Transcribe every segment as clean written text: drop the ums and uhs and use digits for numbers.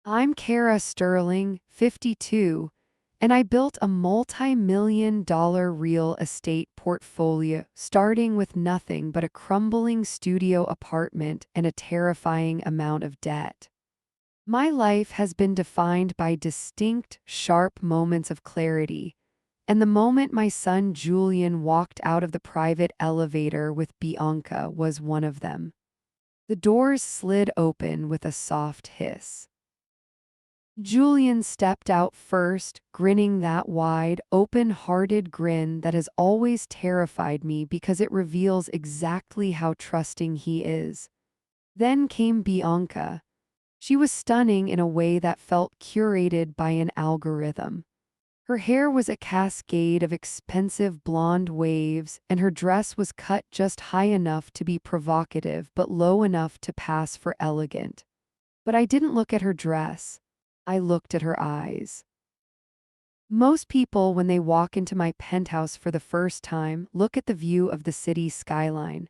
I'm Kara Sterling, 52, and I built a multi-million-dollar real estate portfolio starting with nothing but a crumbling studio apartment and a terrifying amount of debt. My life has been defined by distinct, sharp moments of clarity, and the moment my son Julian walked out of the private elevator with Bianca was one of them. The doors slid open with a soft hiss. Julian stepped out first, grinning that wide, open-hearted grin that has always terrified me because it reveals exactly how trusting he is. Then came Bianca. She was stunning in a way that felt curated by an algorithm. Her hair was a cascade of expensive blonde waves, and her dress was cut just high enough to be provocative but low enough to pass for elegant. But I didn't look at her dress. I looked at her eyes. Most people, when they walk into my penthouse for the first time, look at the view of the city skyline.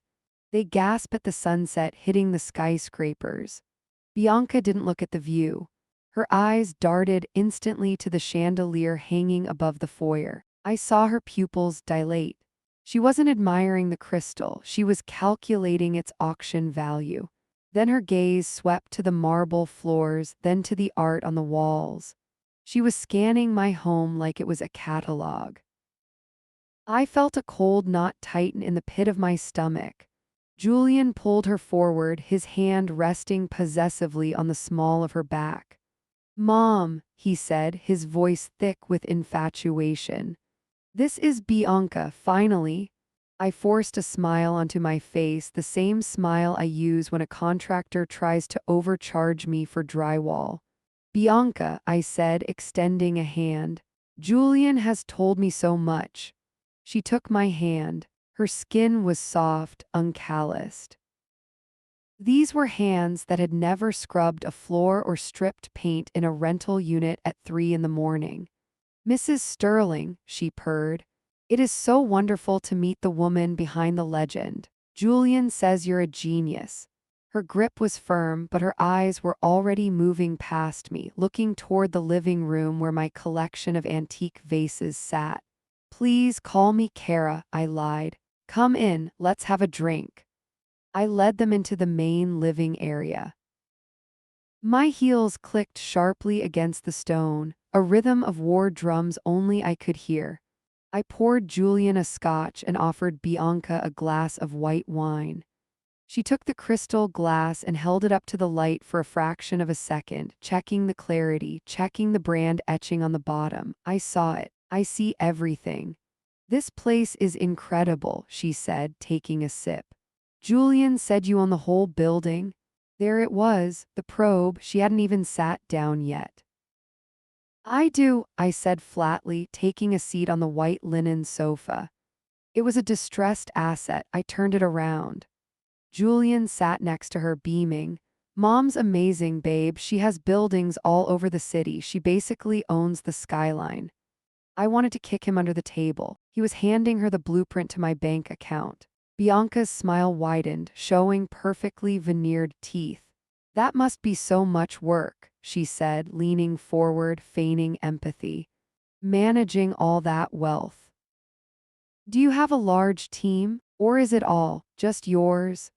They gasp at the sunset hitting the skyscrapers. Bianca didn't look at the view. Her eyes darted instantly to the chandelier hanging above the foyer. I saw her pupils dilate. She wasn't admiring the crystal, she was calculating its auction value. Then her gaze swept to the marble floors, then to the art on the walls. She was scanning my home like it was a catalog. I felt a cold knot tighten in the pit of my stomach. Julian pulled her forward, his hand resting possessively on the small of her back. "Mom," he said, his voice thick with infatuation. "This is Bianca, finally." I forced a smile onto my face, the same smile I use when a contractor tries to overcharge me for drywall. "Bianca," I said, extending a hand. "Julian has told me so much." She took my hand. Her skin was soft, uncalloused. These were hands that had never scrubbed a floor or stripped paint in a rental unit at 3 in the morning. "Mrs. Sterling," she purred. "It is so wonderful to meet the woman behind the legend. Julian says you're a genius." Her grip was firm, but her eyes were already moving past me, looking toward the living room where my collection of antique vases sat. "Please call me Kara," I lied. "Come in, let's have a drink." I led them into the main living area. My heels clicked sharply against the stone, a rhythm of war drums only I could hear. I poured Julian a scotch and offered Bianca a glass of white wine. She took the crystal glass and held it up to the light for a fraction of a second, checking the clarity, checking the brand etching on the bottom. I saw it. "I see everything." "This place is incredible," she said, taking a sip. "Julian said you own the whole building?" There it was, the probe. She hadn't even sat down yet. "I do," I said flatly, taking a seat on the white linen sofa. It was a distressed asset. I turned it around. Julian sat next to her, beaming. "Mom's amazing, babe. She has buildings all over the city. She basically owns the skyline." I wanted to kick him under the table. He was handing her the blueprint to my bank account. Bianca's smile widened, showing perfectly veneered teeth. "That must be so much work," she said, leaning forward, feigning empathy. "Managing all that wealth. Do you have a large team, or is it all just yours?"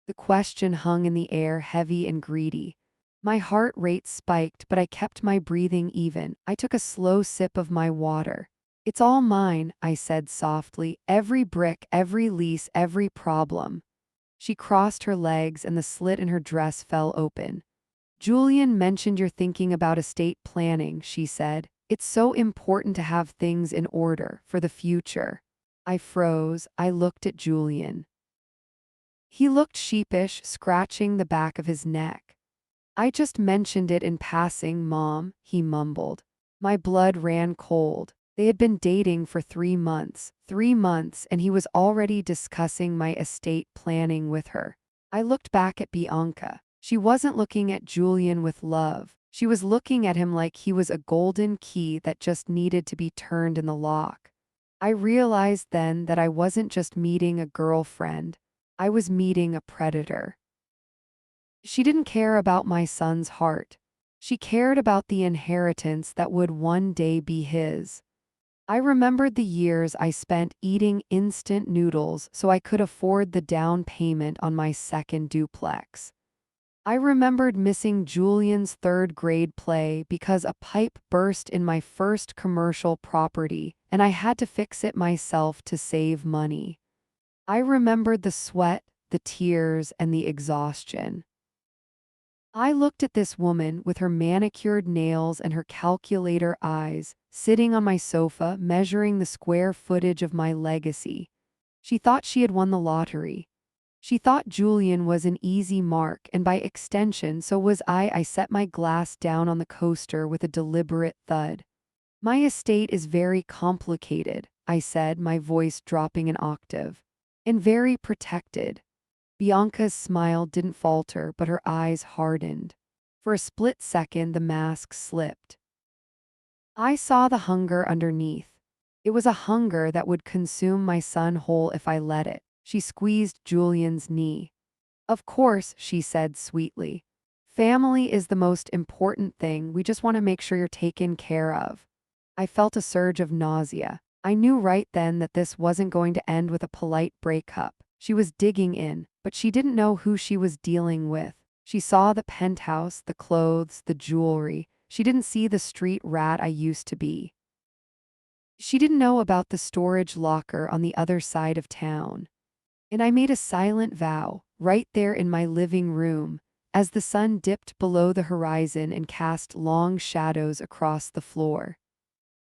The question hung in the air, heavy and greedy. My heart rate spiked, but I kept my breathing even. I took a slow sip of my water. "It's all mine," I said softly. "Every brick, every lease, every problem." She crossed her legs and the slit in her dress fell open. "Julian mentioned you're thinking about estate planning," she said. "It's so important to have things in order for the future." I froze. I looked at Julian. He looked sheepish, scratching the back of his neck. "I just mentioned it in passing, Mom," he mumbled. My blood ran cold. They had been dating for 3 months. 3 months, and he was already discussing my estate planning with her. I looked back at Bianca. She wasn't looking at Julian with love. She was looking at him like he was a golden key that just needed to be turned in the lock. I realized then that I wasn't just meeting a girlfriend. I was meeting a predator. She didn't care about my son's heart. She cared about the inheritance that would one day be his. I remembered the years I spent eating instant noodles so I could afford the down payment on my second duplex. I remembered missing Julian's third grade play because a pipe burst in my first commercial property and I had to fix it myself to save money. I remembered the sweat, the tears, and the exhaustion. I looked at this woman with her manicured nails and her calculator eyes, sitting on my sofa measuring the square footage of my legacy. She thought she had won the lottery. She thought Julian was an easy mark, and by extension, so was I. I set my glass down on the coaster with a deliberate thud. My estate is very complicated, I said, my voice dropping an octave. And very protected. Bianca's smile didn't falter, but her eyes hardened. For a split second, the mask slipped. I saw the hunger underneath. It was a hunger that would consume my son whole if I let it. She squeezed Julian's knee. Of course, she said sweetly. Family is the most important thing. We just want to make sure you're taken care of. I felt a surge of nausea. I knew right then that this wasn't going to end with a polite breakup. She was digging in, but she didn't know who she was dealing with. She saw the penthouse, the clothes, the jewelry. She didn't see the street rat I used to be. She didn't know about the storage locker on the other side of town. And I made a silent vow, right there in my living room, as the sun dipped below the horizon and cast long shadows across the floor.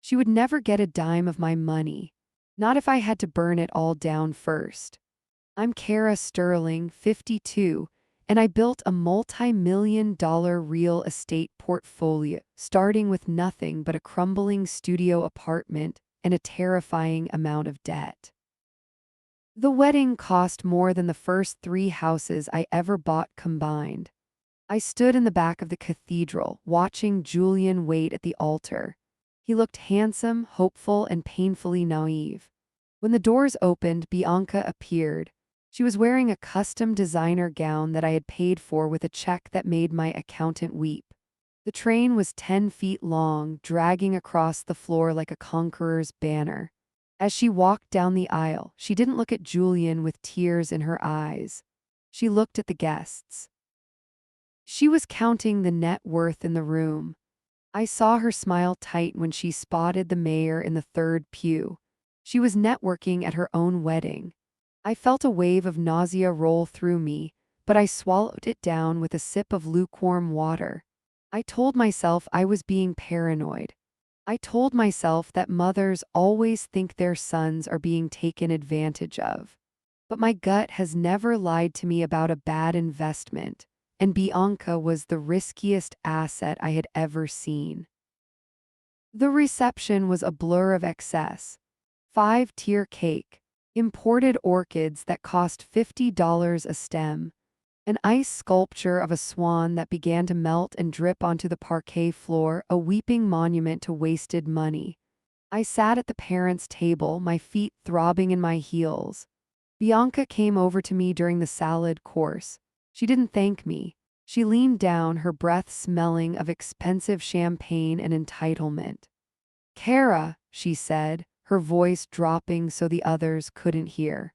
She would never get a dime of my money, not if I had to burn it all down first. I'm Kara Sterling, 52, and I built a multi-million-dollar real estate portfolio, starting with nothing but a crumbling studio apartment and a terrifying amount of debt. The wedding cost more than the first 3 houses I ever bought combined. I stood in the back of the cathedral, watching Julian wait at the altar. He looked handsome, hopeful, and painfully naive. When the doors opened, Bianca appeared. She was wearing a custom designer gown that I had paid for with a check that made my accountant weep. The train was 10 feet long, dragging across the floor like a conqueror's banner. As she walked down the aisle, she didn't look at Julian with tears in her eyes. She looked at the guests. She was counting the net worth in the room. I saw her smile tight when she spotted the mayor in the third pew. She was networking at her own wedding. I felt a wave of nausea roll through me, but I swallowed it down with a sip of lukewarm water. I told myself I was being paranoid. I told myself that mothers always think their sons are being taken advantage of. But my gut has never lied to me about a bad investment, and Bianca was the riskiest asset I had ever seen. The reception was a blur of excess. 5-tier cake, imported orchids that cost $50 a stem, an ice sculpture of a swan that began to melt and drip onto the parquet floor, a weeping monument to wasted money. I sat at the parents' table, my feet throbbing in my heels. Bianca came over to me during the salad course. She didn't thank me. She leaned down, her breath smelling of expensive champagne and entitlement. "Kara," she said, her voice dropping so the others couldn't hear.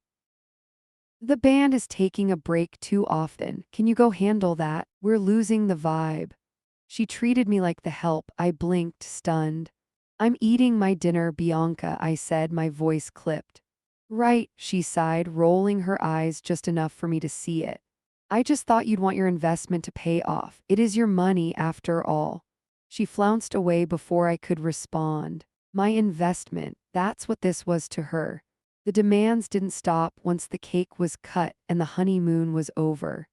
"The band is taking a break too often. Can you go handle that? We're losing the vibe." She treated me like the help. I blinked, stunned. "I'm eating my dinner, Bianca," I said, my voice clipped. "Right," she sighed, rolling her eyes just enough for me to see it. "I just thought you'd want your investment to pay off. It is your money after all." She flounced away before I could respond. My investment, that's what this was to her. The demands didn't stop once the cake was cut and the honeymoon was over.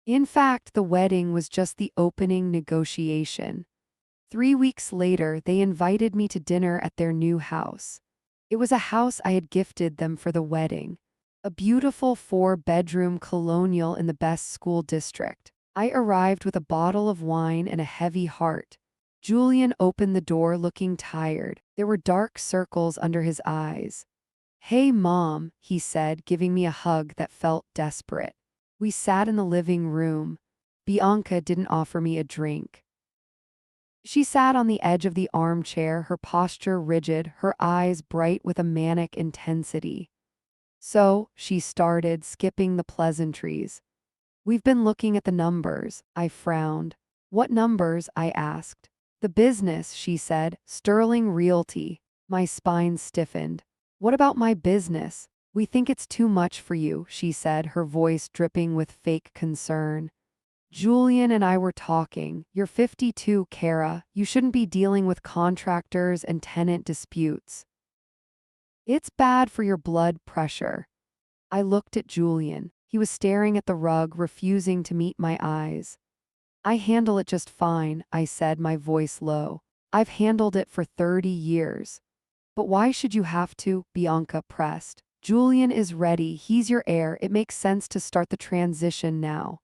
In fact, the wedding was just the opening negotiation. 3 weeks later, they invited me to dinner at their new house. It was a house I had gifted them for the wedding. A beautiful 4-bedroom colonial in the best school district. I arrived with a bottle of wine and a heavy heart. Julian opened the door looking tired. There were dark circles under his eyes. "Hey, Mom," he said, giving me a hug that felt desperate. We sat in the living room. Bianca didn't offer me a drink. She sat on the edge of the armchair, her posture rigid, her eyes bright with a manic intensity. So, she started, skipping the pleasantries. We've been looking at the numbers, I frowned. What numbers? I asked. The business, she said, Sterling Realty. My spine stiffened. What about my business? We think it's too much for you, she said, her voice dripping with fake concern. Julian and I were talking. You're 52, Kara. You shouldn't be dealing with contractors and tenant disputes. It's bad for your blood pressure. I looked at Julian. He was staring at the rug, refusing to meet my eyes. I handle it just fine, I said, my voice low. I've handled it for 30 years. But why should you have to? Bianca pressed. Julian is ready. He's your heir. It makes sense to start the transition now.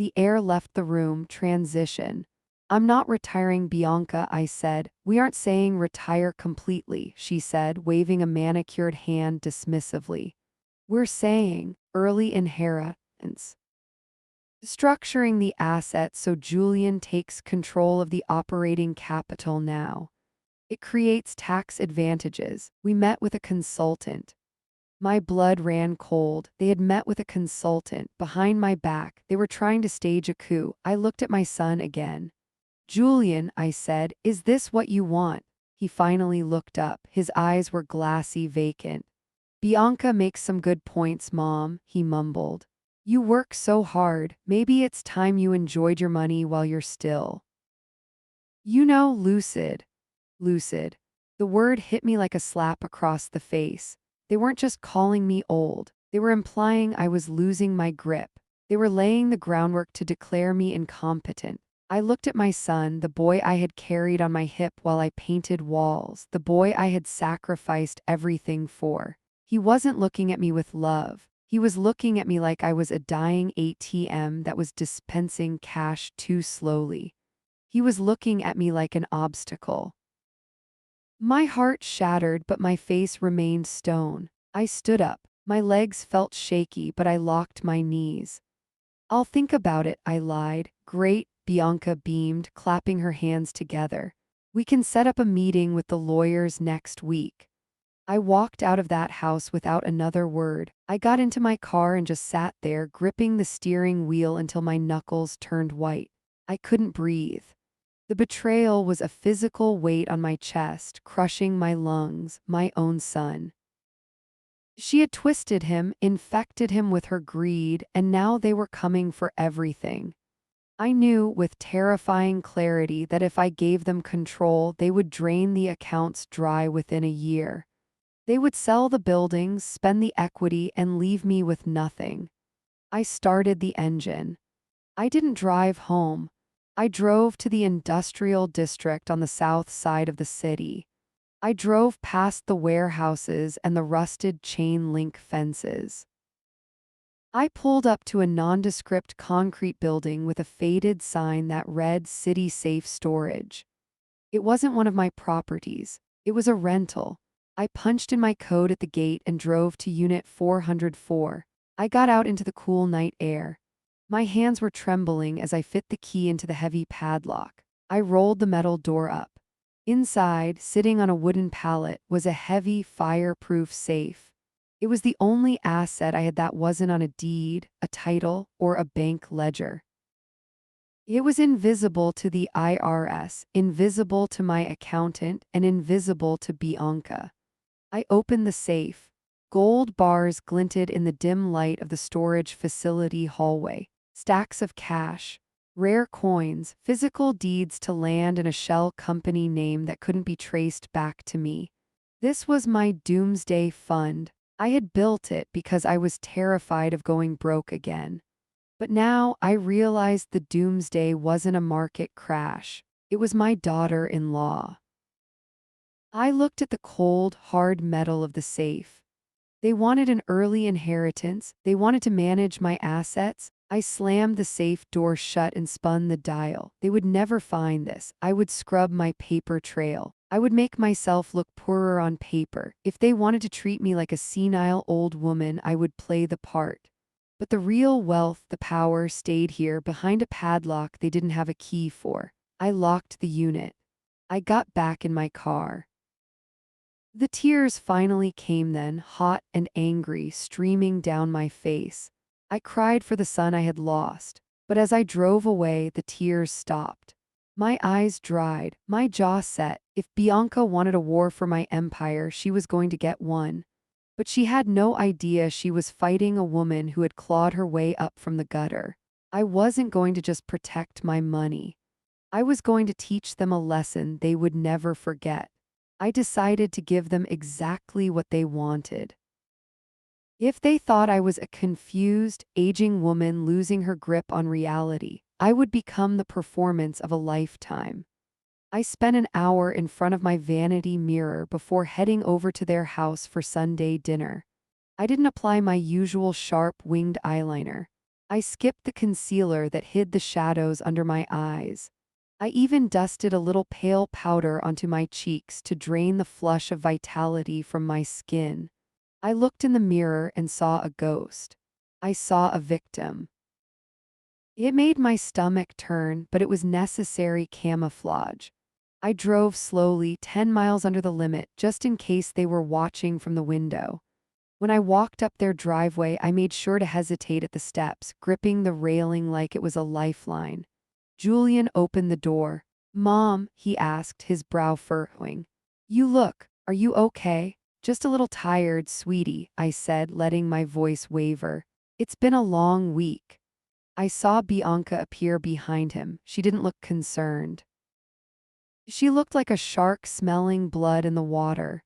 The heir left the room. Transition. I'm not retiring, Bianca, I said. We aren't saying retire completely, she said, waving a manicured hand dismissively. We're saying early inheritance. Structuring the assets so Julian takes control of the operating capital now. It creates tax advantages. We met with a consultant. My blood ran cold. They had met with a consultant. Behind my back, they were trying to stage a coup. I looked at my son again. Julian, I said, is this what you want? He finally looked up. His eyes were glassy, vacant. Bianca makes some good points, Mom, he mumbled. You work so hard. Maybe it's time you enjoyed your money while you're still. Lucid. Lucid. The word hit me like a slap across the face. They weren't just calling me old. They were implying I was losing my grip. They were laying the groundwork to declare me incompetent. I looked at my son, the boy I had carried on my hip while I painted walls, the boy I had sacrificed everything for. He wasn't looking at me with love. He was looking at me like I was a dying ATM that was dispensing cash too slowly. He was looking at me like an obstacle. My heart shattered, but my face remained stone. I stood up. My legs felt shaky, but I locked my knees. I'll think about it, I lied. Great, Bianca beamed, clapping her hands together. We can set up a meeting with the lawyers next week. I walked out of that house without another word. I got into my car and just sat there, gripping the steering wheel until my knuckles turned white. I couldn't breathe. The betrayal was a physical weight on my chest, crushing my lungs, my own son. She had twisted him, infected him with her greed, and now they were coming for everything. I knew with terrifying clarity that if I gave them control, they would drain the accounts dry within a year. They would sell the buildings, spend the equity, and leave me with nothing. I started the engine. I didn't drive home. I drove to the industrial district on the south side of the city. I drove past the warehouses and the rusted chain link fences. I pulled up to a nondescript concrete building with a faded sign that read City Safe Storage. It wasn't one of my properties. It was a rental. I punched in my code at the gate and drove to Unit 404. I got out into the cool night air. My hands were trembling as I fit the key into the heavy padlock. I rolled the metal door up. Inside, sitting on a wooden pallet, was a heavy, fireproof safe. It was the only asset I had that wasn't on a deed, a title, or a bank ledger. It was invisible to the IRS, invisible to my accountant, and invisible to Bianca. I opened the safe. Gold bars glinted in the dim light of the storage facility hallway. Stacks of cash, rare coins, physical deeds to land and a shell company name that couldn't be traced back to me. This was my doomsday fund. I had built it because I was terrified of going broke again. But now I realized the doomsday wasn't a market crash. It was my daughter-in-law. I looked at the cold, hard metal of the safe. They wanted an early inheritance. They wanted to manage my assets. I slammed the safe door shut and spun the dial. They would never find this. I would scrub my paper trail. I would make myself look poorer on paper. If they wanted to treat me like a senile old woman, I would play the part. But the real wealth, the power, stayed here behind a padlock they didn't have a key for. I locked the unit. I got back in my car. The tears finally came then, hot and angry, streaming down my face. I cried for the son I had lost, but as I drove away, the tears stopped. My eyes dried, my jaw set. If Bianca wanted a war for my empire, she was going to get one. But she had no idea she was fighting a woman who had clawed her way up from the gutter. I wasn't going to just protect my money. I was going to teach them a lesson they would never forget. I decided to give them exactly what they wanted. If they thought I was a confused, aging woman losing her grip on reality, I would become the performance of a lifetime. I spent an hour in front of my vanity mirror before heading over to their house for Sunday dinner. I didn't apply my usual sharp winged eyeliner. I skipped the concealer that hid the shadows under my eyes. I even dusted a little pale powder onto my cheeks to drain the flush of vitality from my skin. I looked in the mirror and saw a ghost. I saw a victim. It made my stomach turn, but it was necessary camouflage. I drove slowly, 10 miles under the limit, just in case they were watching from the window. When I walked up their driveway, I made sure to hesitate at the steps, gripping the railing like it was a lifeline. Julian opened the door. "Mom," he asked, his brow furrowing. Are you okay?" "Just a little tired, sweetie," I said, letting my voice waver. "It's been a long week." I saw Bianca appear behind him. She didn't look concerned. She looked like a shark smelling blood in the water.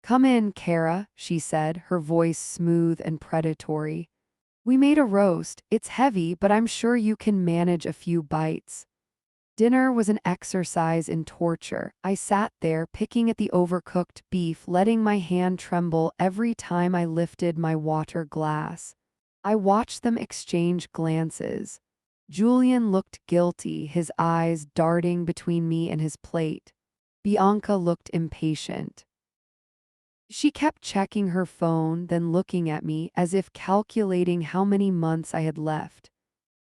"Come in, Kara," she said, her voice smooth and predatory. "We made a roast. It's heavy, but I'm sure you can manage a few bites." Dinner was an exercise in torture. I sat there, picking at the overcooked beef, letting my hand tremble every time I lifted my water glass. I watched them exchange glances. Julian looked guilty, his eyes darting between me and his plate. Bianca looked impatient. She kept checking her phone, then looking at me as if calculating how many months I had left.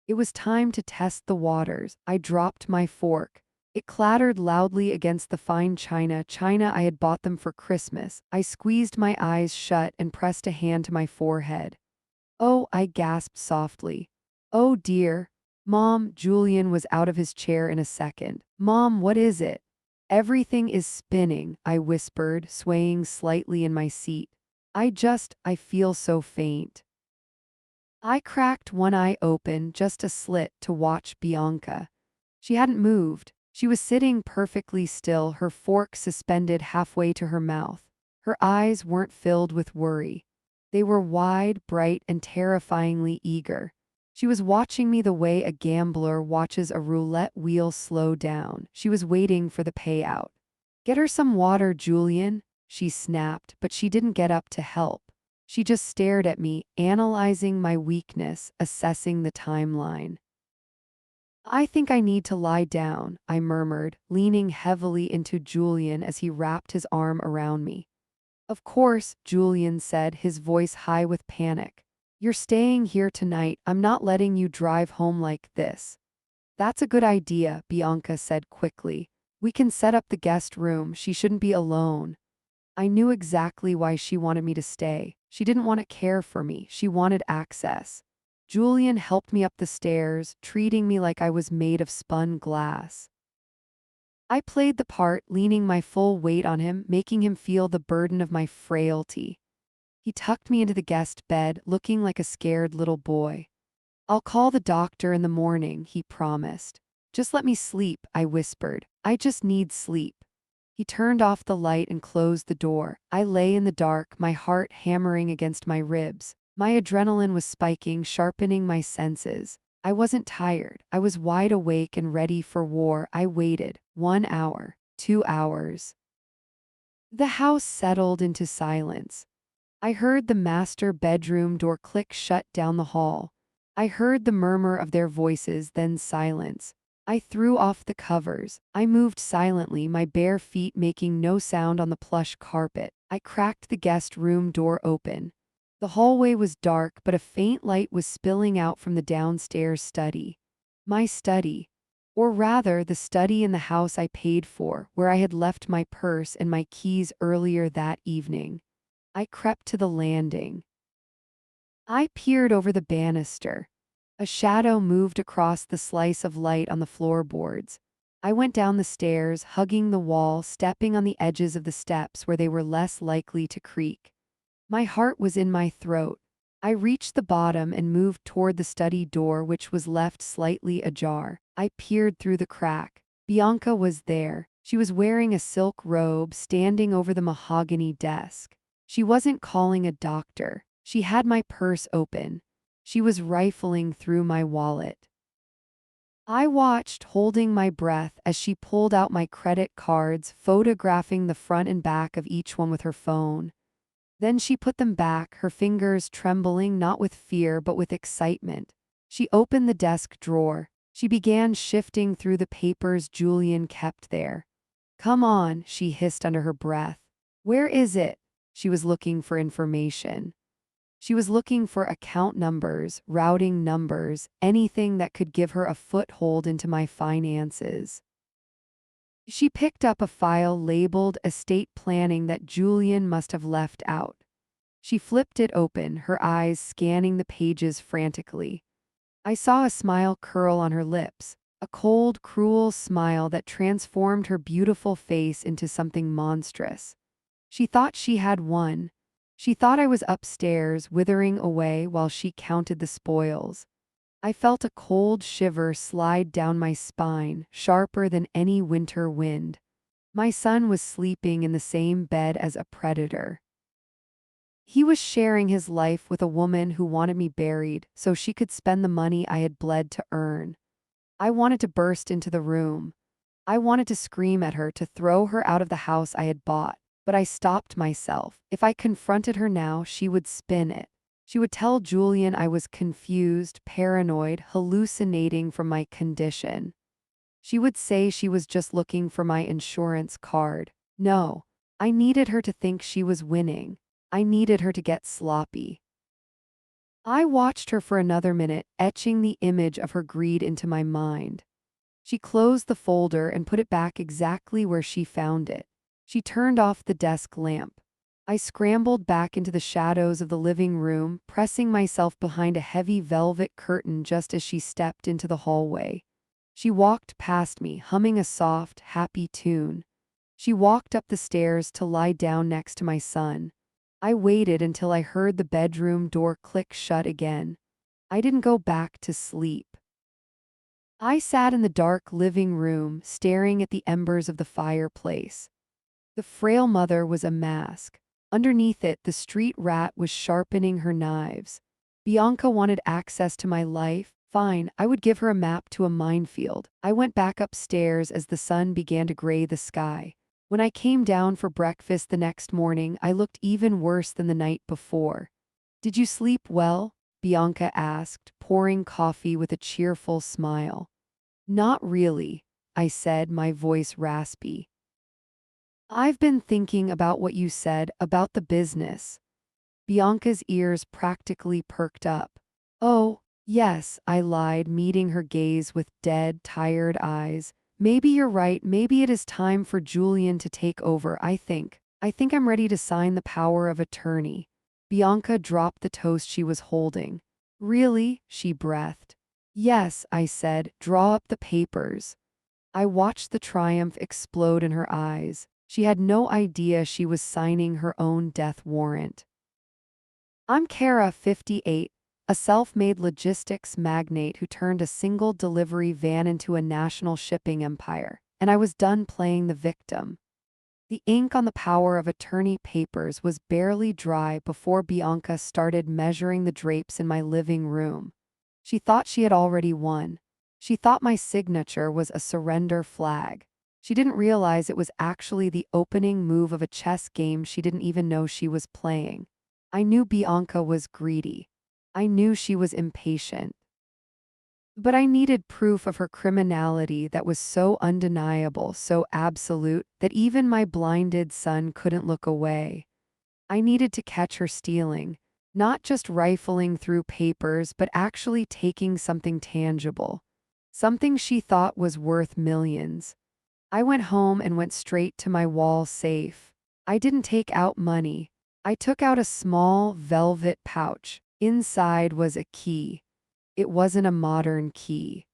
It was time to test the waters. I dropped my fork. It clattered loudly against the fine china I had bought them for Christmas. I squeezed my eyes shut and pressed a hand to my forehead. "Oh," I gasped softly. "Oh dear." "Mom," Julian was out of his chair in a second. "Mom, what is it?" "Everything is spinning," I whispered, swaying slightly in my seat. I feel so faint." I cracked one eye open, just a slit, to watch Bianca. She hadn't moved. She was sitting perfectly still, her fork suspended halfway to her mouth. Her eyes weren't filled with worry. They were wide, bright, and terrifyingly eager. She was watching me the way a gambler watches a roulette wheel slow down. She was waiting for the payout. "Get her some water, Julian," she snapped, but she didn't get up to help. She just stared at me, analyzing my weakness, assessing the timeline. "I think I need to lie down," I murmured, leaning heavily into Julian as he wrapped his arm around me. "Of course," Julian said, his voice high with panic. "You're staying here tonight. I'm not letting you drive home like this." "That's a good idea," Bianca said quickly. "We can set up the guest room. She shouldn't be alone." I knew exactly why she wanted me to stay. She didn't want to care for me. She wanted access. Julian helped me up the stairs, treating me like I was made of spun glass. I played the part, leaning my full weight on him, making him feel the burden of my frailty. He tucked me into the guest bed, looking like a scared little boy. "I'll call the doctor in the morning," he promised. "Just let me sleep," I whispered. "I just need sleep." He turned off the light and closed the door. I lay in the dark, my heart hammering against my ribs. My adrenaline was spiking, sharpening my senses. I wasn't tired. I was wide awake and ready for war. I waited. 1 hour. 2 hours. The house settled into silence. I heard the master bedroom door click shut down the hall. I heard the murmur of their voices, then silence. I threw off the covers. I moved silently, my bare feet making no sound on the plush carpet. I cracked the guest room door open. The hallway was dark, but a faint light was spilling out from the downstairs study. My study. Or rather, the study in the house I paid for, where I had left my purse and my keys earlier that evening. I crept to the landing. I peered over the banister. A shadow moved across the slice of light on the floorboards. I went down the stairs, hugging the wall, stepping on the edges of the steps where they were less likely to creak. My heart was in my throat. I reached the bottom and moved toward the study door, which was left slightly ajar. I peered through the crack. Bianca was there. She was wearing a silk robe, standing over the mahogany desk. She wasn't calling a doctor. She had my purse open. She was rifling through my wallet. I watched, holding my breath, as she pulled out my credit cards, photographing the front and back of each one with her phone. Then she put them back, her fingers trembling not with fear but with excitement. She opened the desk drawer. She began shifting through the papers Julian kept there. "Come on," she hissed under her breath. "Where is it?" She was looking for information. She was looking for account numbers, routing numbers, anything that could give her a foothold into my finances. She picked up a file labeled estate planning that Julian must have left out. She flipped it open, her eyes scanning the pages frantically. I saw a smile curl on her lips, a cold, cruel smile that transformed her beautiful face into something monstrous. She thought she had won. She thought I was upstairs, withering away while she counted the spoils. I felt a cold shiver slide down my spine, sharper than any winter wind. My son was sleeping in the same bed as a predator. He was sharing his life with a woman who wanted me buried so she could spend the money I had bled to earn. I wanted to burst into the room. I wanted to scream at her, to throw her out of the house I had bought, but I stopped myself. If I confronted her now, she would spin it. She would tell Julian I was confused, paranoid, hallucinating from my condition. She would say she was just looking for my insurance card. No, I needed her to think she was winning. I needed her to get sloppy. I watched her for another minute, etching the image of her greed into my mind. She closed the folder and put it back exactly where she found it. She turned off the desk lamp. I scrambled back into the shadows of the living room, pressing myself behind a heavy velvet curtain just as she stepped into the hallway. She walked past me, humming a soft, happy tune. She walked up the stairs to lie down next to my son. I waited until I heard the bedroom door click shut again. I didn't go back to sleep. I sat in the dark living room, staring at the embers of the fireplace. The frail mother was a mask. Underneath it, the street rat was sharpening her knives. Bianca wanted access to my life. Fine, I would give her a map to a minefield. I went back upstairs as the sun began to gray the sky. When I came down for breakfast the next morning, I looked even worse than the night before. "Did you sleep well?" Bianca asked, pouring coffee with a cheerful smile. "Not really," I said, my voice raspy. "I've been thinking about what you said about the business." Bianca's ears practically perked up. "Oh, yes," I lied, meeting her gaze with dead, tired eyes. "Maybe you're right. Maybe it is time for Julian to take over. I think I'm ready to sign the power of attorney." Bianca dropped the toast she was holding. "Really?" she breathed. "Yes," I said. "Draw up the papers." I watched the triumph explode in her eyes. She had no idea she was signing her own death warrant. I'm Kara, 58, a self-made logistics magnate who turned a single delivery van into a national shipping empire, and I was done playing the victim. The ink on the power of attorney papers was barely dry before Bianca started measuring the drapes in my living room. She thought she had already won. She thought my signature was a surrender flag. She didn't realize it was actually the opening move of a chess game she didn't even know she was playing. I knew Bianca was greedy. I knew she was impatient. But I needed proof of her criminality that was so undeniable, so absolute, that even my blinded son couldn't look away. I needed to catch her stealing, not just rifling through papers, but actually taking something tangible. something she thought was worth millions. I went home and went straight to my wall safe. I didn't take out money. I took out a small velvet pouch. Inside was a key. It wasn't a modern key.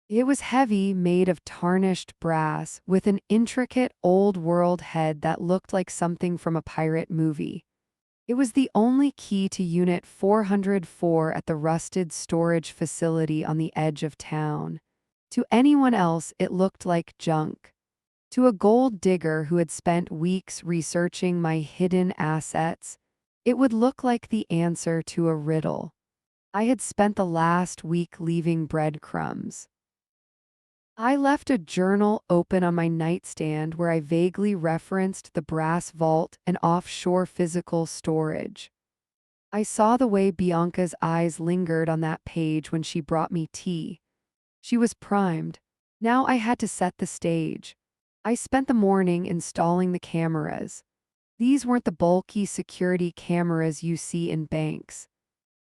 It was heavy, made of tarnished brass, with an intricate old-world head that looked like something from a pirate movie. It was the only key to Unit 404 at the rusted storage facility on the edge of town. To anyone else, it looked like junk. To a gold digger who had spent weeks researching my hidden assets, it would look like the answer to a riddle. I had spent the last week leaving breadcrumbs. I left a journal open on my nightstand where I vaguely referenced the brass vault and offshore physical storage. I saw the way Bianca's eyes lingered on that page when she brought me tea. She was primed. Now I had to set the stage. I spent the morning installing the cameras. These weren't the bulky security cameras you see in banks.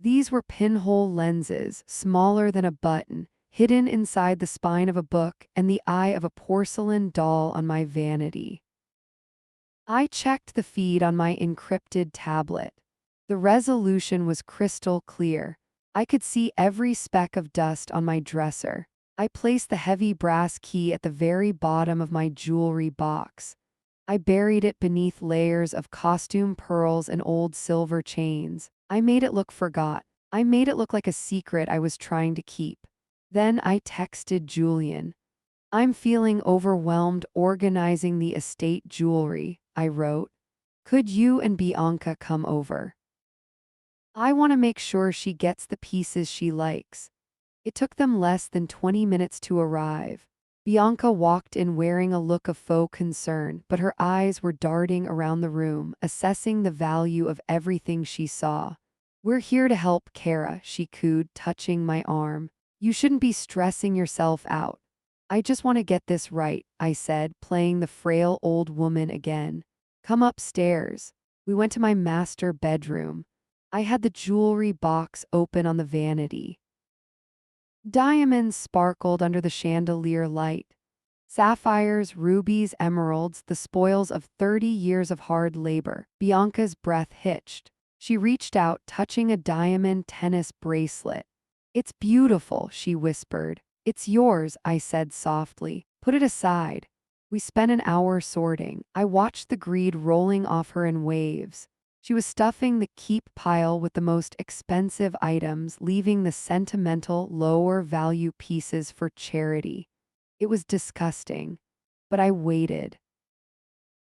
These were pinhole lenses, smaller than a button, hidden inside the spine of a book and the eye of a porcelain doll on my vanity. I checked the feed on my encrypted tablet. The resolution was crystal clear. I could see every speck of dust on my dresser. I placed the heavy brass key at the very bottom of my jewelry box. I buried it beneath layers of costume pearls and old silver chains. I made it look forgot. I made it look like a secret I was trying to keep. Then I texted Julian. "I'm feeling overwhelmed organizing the estate jewelry," I wrote. "Could you and Bianca come over? I want to make sure she gets the pieces she likes." It took them less than 20 minutes to arrive. Bianca walked in wearing a look of faux concern, but her eyes were darting around the room, assessing the value of everything she saw. "We're here to help, Kara," she cooed, touching my arm. "You shouldn't be stressing yourself out." "I just want to get this right," I said, playing the frail old woman again. "Come upstairs." We went to my master bedroom. I had the jewelry box open on the vanity. Diamonds sparkled under the chandelier light. Sapphires, rubies, emeralds, the spoils of 30 years of hard labor. Bianca's breath hitched. She reached out, touching a diamond tennis bracelet. "It's beautiful," she whispered. "It's yours," I said softly. "Put it aside." We spent an hour sorting. I watched the greed rolling off her in waves. She was stuffing the keep pile with the most expensive items, leaving the sentimental, lower-value pieces for charity. It was disgusting, but I waited.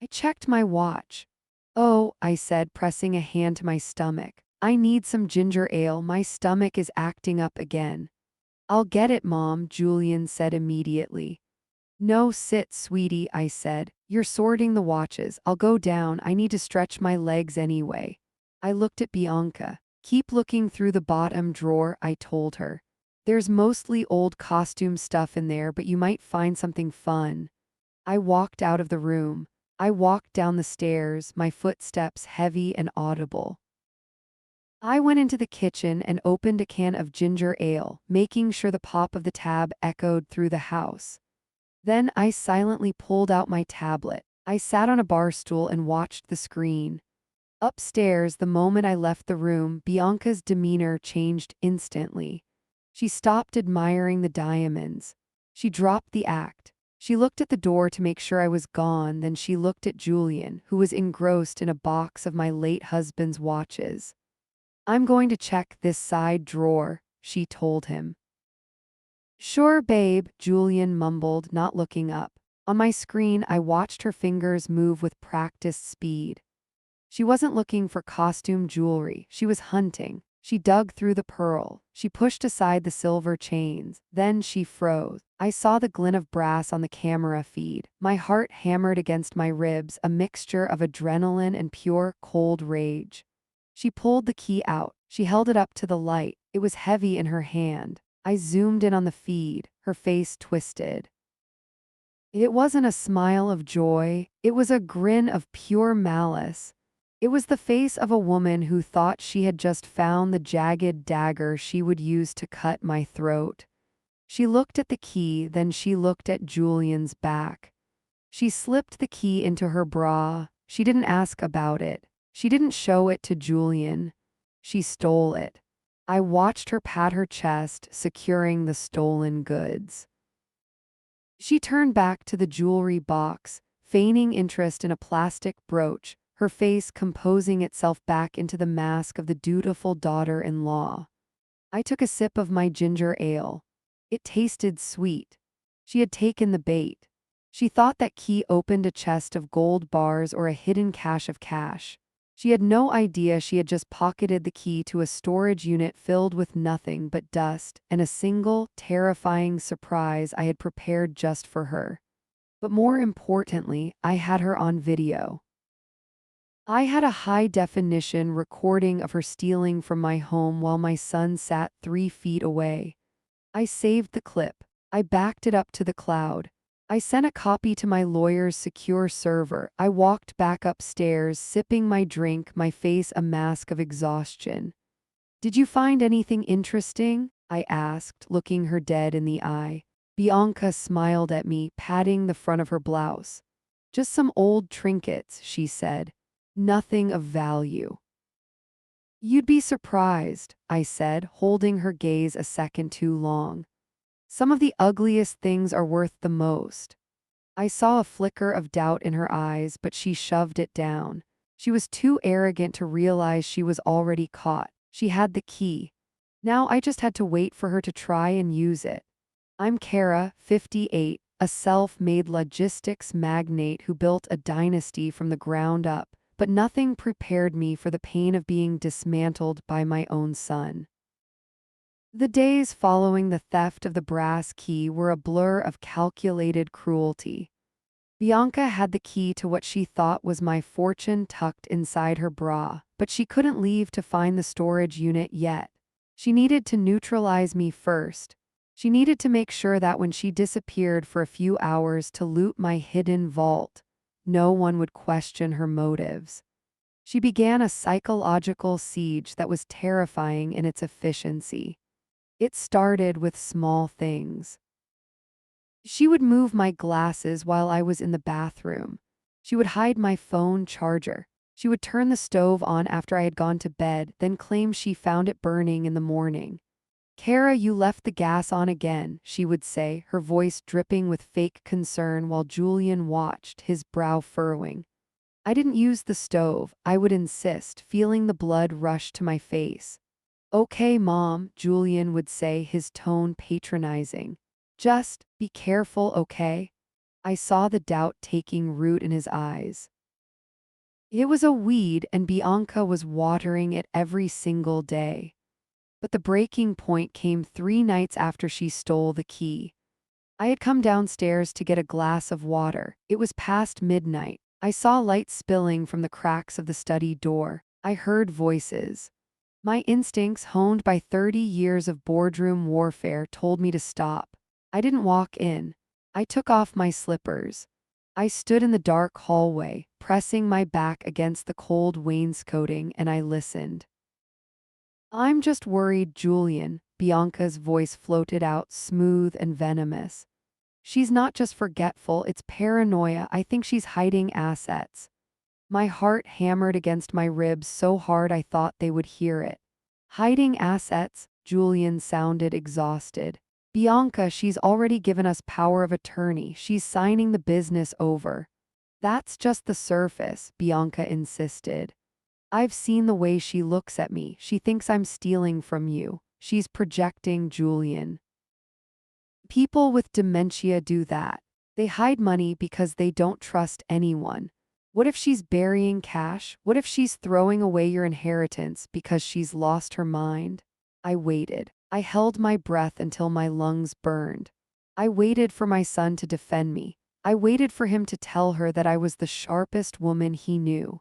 I checked my watch. "Oh," I said, pressing a hand to my stomach. "I need some ginger ale. My stomach is acting up again." "I'll get it, Mom," Julian said immediately. "No, sit, sweetie," I said. "You're sorting the watches. I'll go down. I need to stretch my legs anyway." I looked at Bianca. "Keep looking through the bottom drawer," I told her. "There's mostly old costume stuff in there, but you might find something fun." I walked out of the room. I walked down the stairs, my footsteps heavy and audible. I went into the kitchen and opened a can of ginger ale, making sure the pop of the tab echoed through the house. Then I silently pulled out my tablet. I sat on a bar stool and watched the screen. Upstairs, the moment I left the room, Bianca's demeanor changed instantly. She stopped admiring the diamonds. She dropped the act. She looked at the door to make sure I was gone, then she looked at Julian, who was engrossed in a box of my late husband's watches. "I'm going to check this side drawer," she told him. "Sure, babe," Julian mumbled, not looking up. On my screen, I watched her fingers move with practiced speed. She wasn't looking for costume jewelry. She was hunting. She dug through the pearl. She pushed aside the silver chains. Then she froze. I saw the glint of brass on the camera feed. My heart hammered against my ribs, a mixture of adrenaline and pure, cold rage. She pulled the key out. She held it up to the light. It was heavy in her hand. I zoomed in on the feed. Her face twisted. It wasn't a smile of joy. It was a grin of pure malice. It was the face of a woman who thought she had just found the jagged dagger she would use to cut my throat. She looked at the key, then she looked at Julian's back. She slipped the key into her bra. She didn't ask about it. She didn't show it to Julian. She stole it. I watched her pat her chest, securing the stolen goods. She turned back to the jewelry box, feigning interest in a plastic brooch, her face composing itself back into the mask of the dutiful daughter-in-law. I took a sip of my ginger ale. It tasted sweet. She had taken the bait. She thought that key opened a chest of gold bars or a hidden cache of cash. She had no idea she had just pocketed the key to a storage unit filled with nothing but dust and a single, terrifying surprise I had prepared just for her. But more importantly, I had her on video. I had a high-definition recording of her stealing from my home while my son sat 3 feet away. I saved the clip. I backed it up to the cloud. I sent a copy to my lawyer's secure server. I walked back upstairs, sipping my drink, my face a mask of exhaustion. "Did you find anything interesting?" I asked, looking her dead in the eye. Bianca smiled at me, patting the front of her blouse. "Just some old trinkets," she said. "Nothing of value." "You'd be surprised," I said, holding her gaze a second too long. "Some of the ugliest things are worth the most." I saw a flicker of doubt in her eyes, but she shoved it down. She was too arrogant to realize she was already caught. She had the key. Now I just had to wait for her to try and use it. I'm Kara, 58, a self-made logistics magnate who built a dynasty from the ground up, but nothing prepared me for the pain of being dismantled by my own son. The days following the theft of the brass key were a blur of calculated cruelty. Bianca had the key to what she thought was my fortune tucked inside her bra, but she couldn't leave to find the storage unit yet. She needed to neutralize me first. She needed to make sure that when she disappeared for a few hours to loot my hidden vault, no one would question her motives. She began a psychological siege that was terrifying in its efficiency. It started with small things. She would move my glasses while I was in the bathroom. She would hide my phone charger. She would turn the stove on after I had gone to bed, then claim she found it burning in the morning. "Kara, you left the gas on again," she would say, her voice dripping with fake concern while Julian watched, his brow furrowing. I didn't use the stove, I would insist, feeling the blood rush to my face. "Okay, Mom," Julian would say, his tone patronizing. "Just be careful, okay?" I saw the doubt taking root in his eyes. It was a weed, and Bianca was watering it every single day. But the breaking point came 3 nights after she stole the key. I had come downstairs to get a glass of water. It was past midnight. I saw light spilling from the cracks of the study door. I heard voices. My instincts, honed by 30 years of boardroom warfare, told me to stop. I didn't walk in. I took off my slippers. I stood in the dark hallway, pressing my back against the cold wainscoting, and I listened. "I'm just worried, Julian," Bianca's voice floated out, smooth and venomous. "She's not just forgetful, it's paranoia. I think she's hiding assets." My heart hammered against my ribs so hard I thought they would hear it. "Hiding assets?" Julian sounded exhausted. "Bianca, she's already given us power of attorney. She's signing the business over." "That's just the surface," Bianca insisted. "I've seen the way she looks at me. She thinks I'm stealing from you. She's projecting, Julian. People with dementia do that. They hide money because they don't trust anyone. What if she's burying cash? What if she's throwing away your inheritance because she's lost her mind?" I waited. I held my breath until my lungs burned. I waited for my son to defend me. I waited for him to tell her that I was the sharpest woman he knew.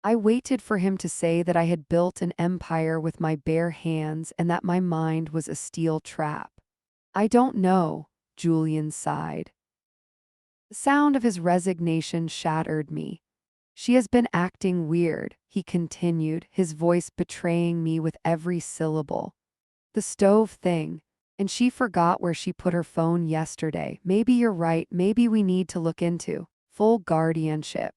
I waited for him to say that I had built an empire with my bare hands and that my mind was a steel trap. "I don't know," Julian sighed. The sound of his resignation shattered me. "She has been acting weird," he continued, his voice betraying me with every syllable. "The stove thing. And she forgot where she put her phone yesterday. Maybe you're right. Maybe we need to look into full guardianship.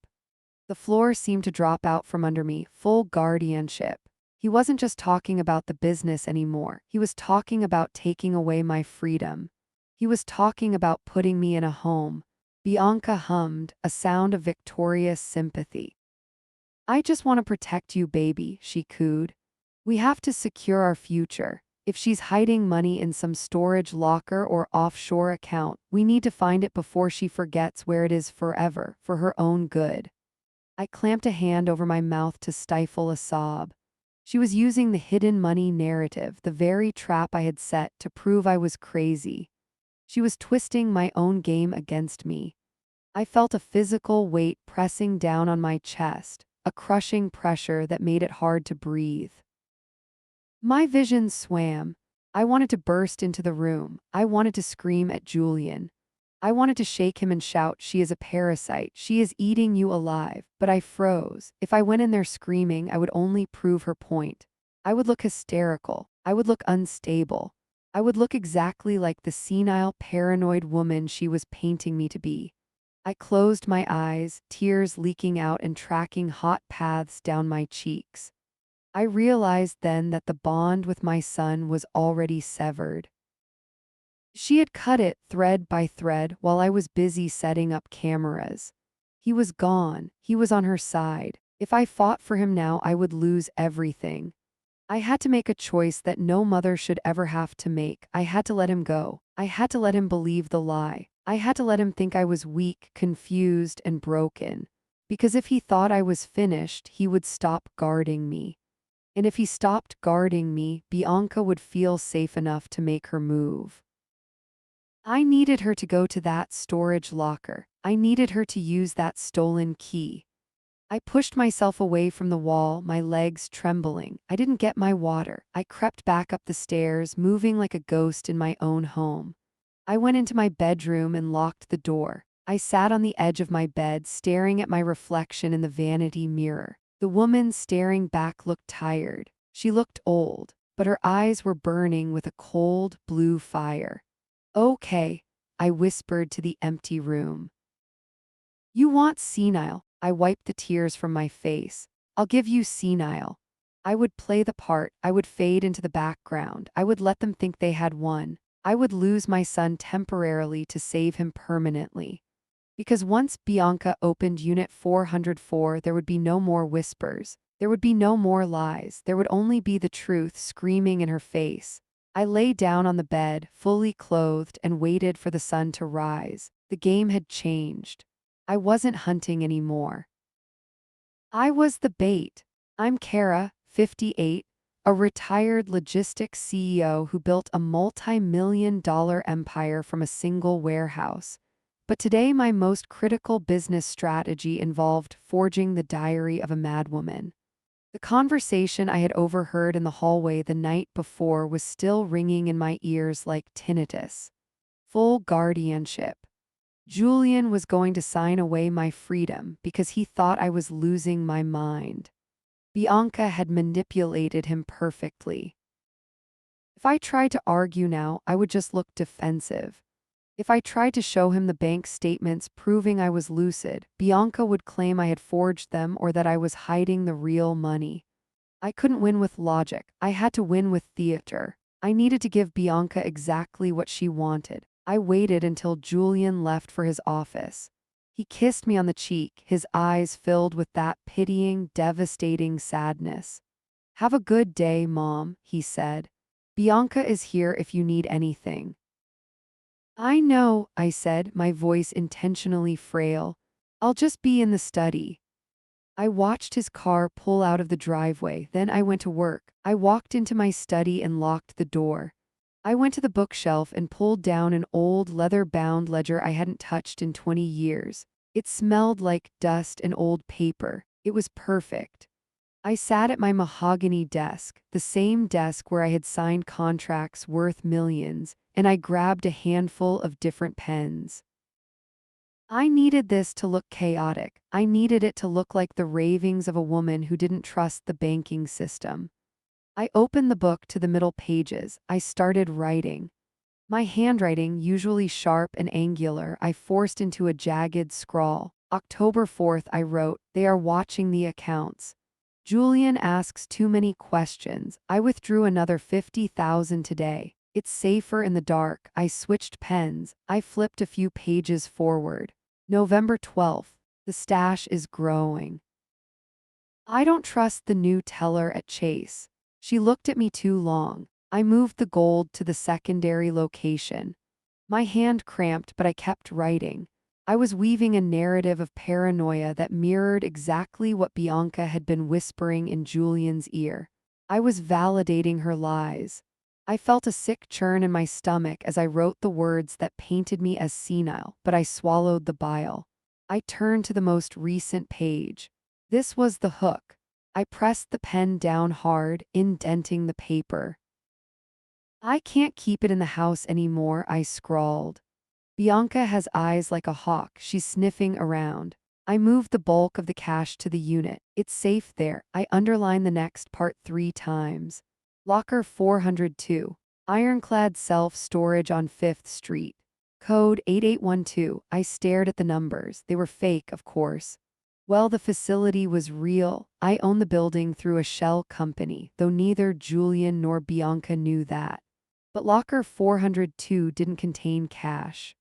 The floor seemed to drop out from under me. Full guardianship. He wasn't just talking about the business anymore. He was talking about taking away my freedom. He was talking about putting me in a home. Bianca hummed, a sound of victorious sympathy. I just want to protect you, baby, she cooed. We have to secure our future. If she's hiding money in some storage locker or offshore account, we need to find it before she forgets where it is forever, for her own good. I clamped a hand over my mouth to stifle a sob. She was using the hidden money narrative, the very trap I had set to prove I was crazy. She was twisting my own game against me. I felt a physical weight pressing down on my chest, a crushing pressure that made it hard to breathe. My vision swam. I wanted to burst into the room. I wanted to scream at Julian. I wanted to shake him and shout, "She is a parasite. She is eating you alive." But I froze. If I went in there screaming, I would only prove her point. I would look hysterical. I would look unstable. I would look exactly like the senile, paranoid woman she was painting me to be. I closed my eyes, tears leaking out and tracking hot paths down my cheeks. I realized then that the bond with my son was already severed. She had cut it thread by thread while I was busy setting up cameras. He was gone. He was on her side. If I fought for him now, I would lose everything. I had to make a choice that no mother should ever have to make. I had to let him go. I had to let him believe the lie. I had to let him think I was weak, confused, and broken. Because if he thought I was finished, he would stop guarding me. And if he stopped guarding me, Bianca would feel safe enough to make her move. I needed her to go to that storage locker. I needed her to use that stolen key. I pushed myself away from the wall, my legs trembling. I didn't get my water. I crept back up the stairs, moving like a ghost in my own home. I went into my bedroom and locked the door. I sat on the edge of my bed, staring at my reflection in the vanity mirror. The woman staring back looked tired. She looked old, but her eyes were burning with a cold, blue fire. "Okay," I whispered to the empty room. "You want senile." I wiped the tears from my face. "I'll give you senile." I would play the part. I would fade into the background. I would let them think they had won. I would lose my son temporarily to save him permanently. Because once Bianca opened Unit 404, there would be no more whispers. There would be no more lies. There would only be the truth screaming in her face. I lay down on the bed, fully clothed, and waited for the sun to rise. The game had changed. I wasn't hunting anymore. I was the bait. I'm Kara, 58, a retired logistics CEO who built a multi-million-dollar empire from a single warehouse. But today my most critical business strategy involved forging the diary of a madwoman. The conversation I had overheard in the hallway the night before was still ringing in my ears like tinnitus. Full guardianship. Julian was going to sign away my freedom because he thought I was losing my mind. Bianca had manipulated him perfectly. If I tried to argue now, I would just look defensive. If I tried to show him the bank statements proving I was lucid, Bianca would claim I had forged them or that I was hiding the real money. I couldn't win with logic. I had to win with theater. I needed to give Bianca exactly what she wanted. I waited until Julian left for his office. He kissed me on the cheek, his eyes filled with that pitying, devastating sadness. "Have a good day, Mom," he said. "Bianca is here if you need anything." "I know," I said, my voice intentionally frail. "I'll just be in the study." I watched his car pull out of the driveway, then I went to work. I walked into my study and locked the door. I went to the bookshelf and pulled down an old leather-bound ledger I hadn't touched in 20 years. It smelled like dust and old paper. It was perfect. I sat at my mahogany desk, the same desk where I had signed contracts worth millions, and I grabbed a handful of different pens. I needed this to look chaotic. I needed it to look like the ravings of a woman who didn't trust the banking system. I opened the book to the middle pages. I started writing. My handwriting, usually sharp and angular, I forced into a jagged scrawl. October 4th, I wrote, "They are watching the accounts. Julian asks too many questions. I withdrew another 50,000 today. It's safer in the dark." I switched pens. I flipped a few pages forward. November 12th. The stash is growing. I don't trust the new teller at Chase. She looked at me too long. I moved the gold to the secondary location. My hand cramped, but I kept writing. I was weaving a narrative of paranoia that mirrored exactly what Bianca had been whispering in Julian's ear. I was validating her lies. I felt a sick churn in my stomach as I wrote the words that painted me as senile, but I swallowed the bile. I turned to the most recent page. This was the hook. I pressed the pen down hard, indenting the paper. "I can't keep it in the house anymore," I scrawled. "Bianca has eyes like a hawk. She's sniffing around." I moved the bulk of the cash to the unit. "It's safe there." I underlined the next part 3 times. Locker 402. Ironclad self-storage on 5th Street. Code 8812. I stared at the numbers. They were fake, of course. Well, the facility was real. I owned the building through a shell company, though neither Julian nor Bianca knew that. But locker 402 didn't contain cash.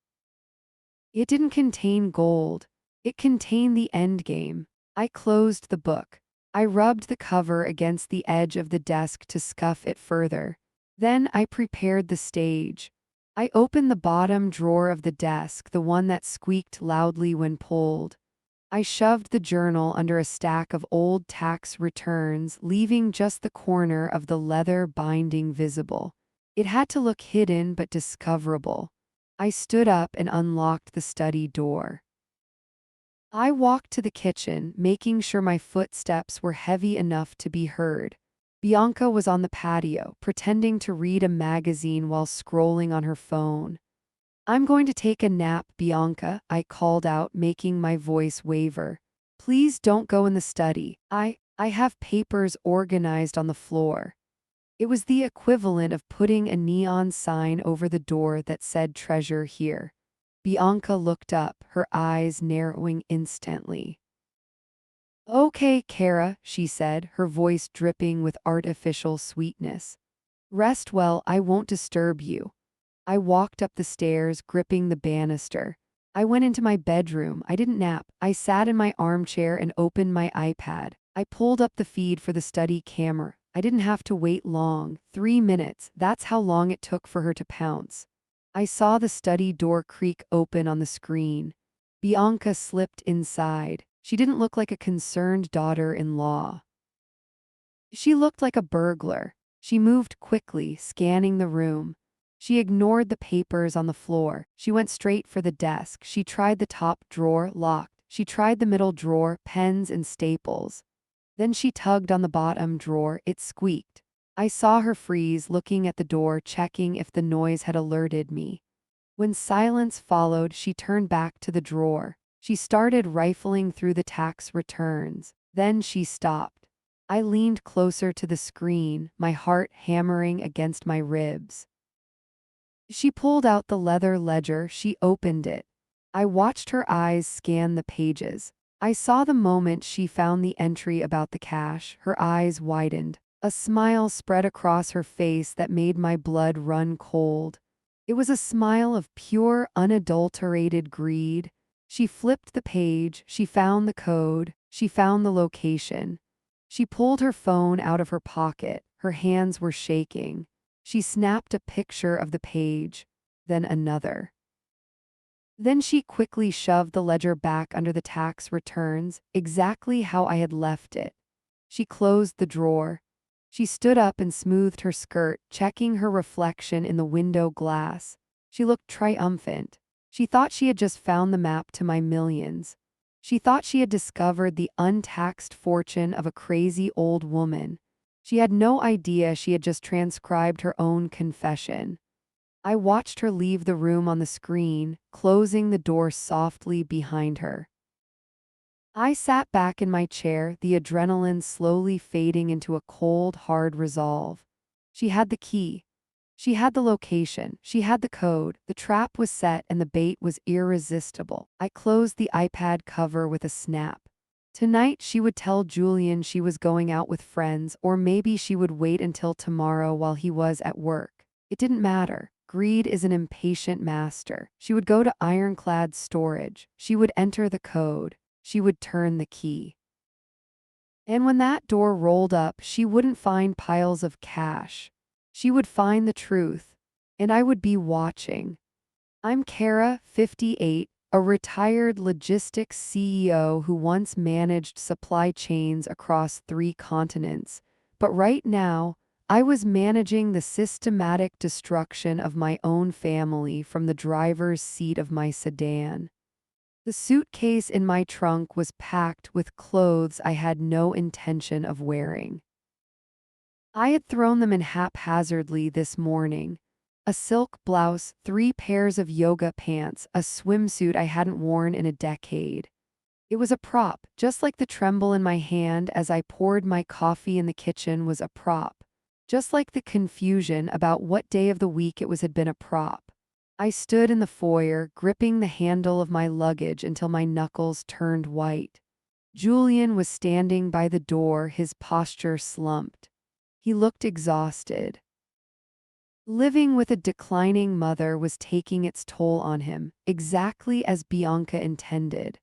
It didn't contain gold. It contained the endgame. I closed the book. I rubbed the cover against the edge of the desk to scuff it further. Then I prepared the stage. I opened the bottom drawer of the desk, the one that squeaked loudly when pulled. I shoved the journal under a stack of old tax returns, leaving just the corner of the leather binding visible. It had to look hidden but discoverable. I stood up and unlocked the study door. I walked to the kitchen, making sure my footsteps were heavy enough to be heard. Bianca was on the patio, pretending to read a magazine while scrolling on her phone. "I'm going to take a nap, Bianca," I called out, making my voice waver. "Please don't go in the study. I have papers organized on the floor." It was the equivalent of putting a neon sign over the door that said "Treasure here." Bianca looked up, her eyes narrowing instantly. "Okay, Kara," she said, her voice dripping with artificial sweetness. "Rest well, I won't disturb you." I walked up the stairs, gripping the banister. I went into my bedroom. I didn't nap. I sat in my armchair and opened my iPad. I pulled up the feed for the study camera. I didn't have to wait long. 3 minutes. That's how long it took for her to pounce. I saw the study door creak open on the screen. Bianca slipped inside. She didn't look like a concerned daughter-in-law. She looked like a burglar. She moved quickly, scanning the room. She ignored the papers on the floor. She went straight for the desk. She tried the top drawer, locked. She tried the middle drawer, pens and staples. Then she tugged on the bottom drawer. It squeaked. I saw her freeze, looking at the door, checking if the noise had alerted me. When silence followed, she turned back to the drawer. She started rifling through the tax returns. Then she stopped. I leaned closer to the screen, my heart hammering against my ribs. She pulled out the leather ledger. She opened it. I watched her eyes scan the pages. I saw the moment she found the entry about the cash. Her eyes widened. A smile spread across her face that made my blood run cold. It was a smile of pure, unadulterated greed. She flipped the page. She found the code. She found the location. She pulled her phone out of her pocket. Her hands were shaking. She snapped a picture of the page, then another. Then she quickly shoved the ledger back under the tax returns, exactly how I had left it. She closed the drawer. She stood up and smoothed her skirt, checking her reflection in the window glass. She looked triumphant. She thought she had just found the map to my millions. She thought she had discovered the untaxed fortune of a crazy old woman. She had no idea she had just transcribed her own confession. I watched her leave the room on the screen, closing the door softly behind her. I sat back in my chair, the adrenaline slowly fading into a cold, hard resolve. She had the key. She had the location, she had the code, the trap was set and the bait was irresistible. I closed the iPad cover with a snap. Tonight she would tell Julian she was going out with friends, or maybe she would wait until tomorrow while he was at work. It didn't matter. Greed is an impatient master. She would go to ironclad storage. She would enter the code. She would turn the key. And when that door rolled up, she wouldn't find piles of cash. She would find the truth. And I would be watching. I'm Kara, 58, a retired logistics CEO who once managed supply chains across 3 continents. But right now, I was managing the systematic destruction of my own family from the driver's seat of my sedan. The suitcase in my trunk was packed with clothes I had no intention of wearing. I had thrown them in haphazardly this morning. A silk blouse, 3 pairs of yoga pants, a swimsuit I hadn't worn in a decade. It was a prop, just like the tremble in my hand as I poured my coffee in the kitchen was a prop. Just like the confusion about what day of the week it was had been a prop. I stood in the foyer, gripping the handle of my luggage until my knuckles turned white. Julian was standing by the door, his posture slumped. He looked exhausted. Living with a declining mother was taking its toll on him, exactly as Bianca intended.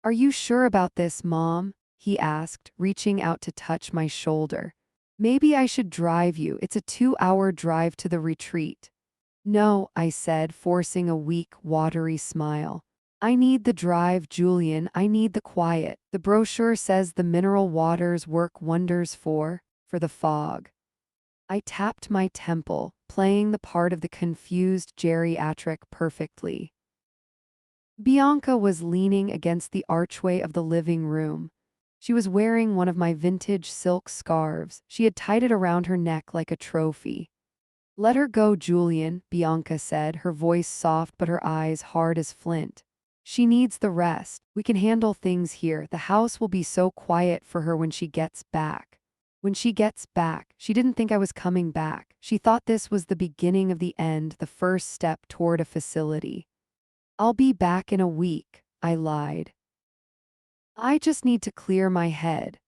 "Are you sure about this, Mom?" he asked, reaching out to touch my shoulder. "Maybe I should drive you. It's a 2-hour drive to the retreat." "No," I said, forcing a weak, watery smile. "I need the drive, Julian. I need the quiet. The brochure says the mineral waters work wonders for the fog." I tapped my temple, playing the part of the confused geriatric perfectly. Bianca was leaning against the archway of the living room. She was wearing one of my vintage silk scarves. She had tied it around her neck like a trophy. "Let her go, Julian," Bianca said, her voice soft but her eyes hard as flint. "She needs the rest. We can handle things here. The house will be so quiet for her when she gets back." When she gets back, she didn't think I was coming back. She thought this was the beginning of the end, the first step toward a facility. "I'll be back in a week," I lied. "I just need to clear my head."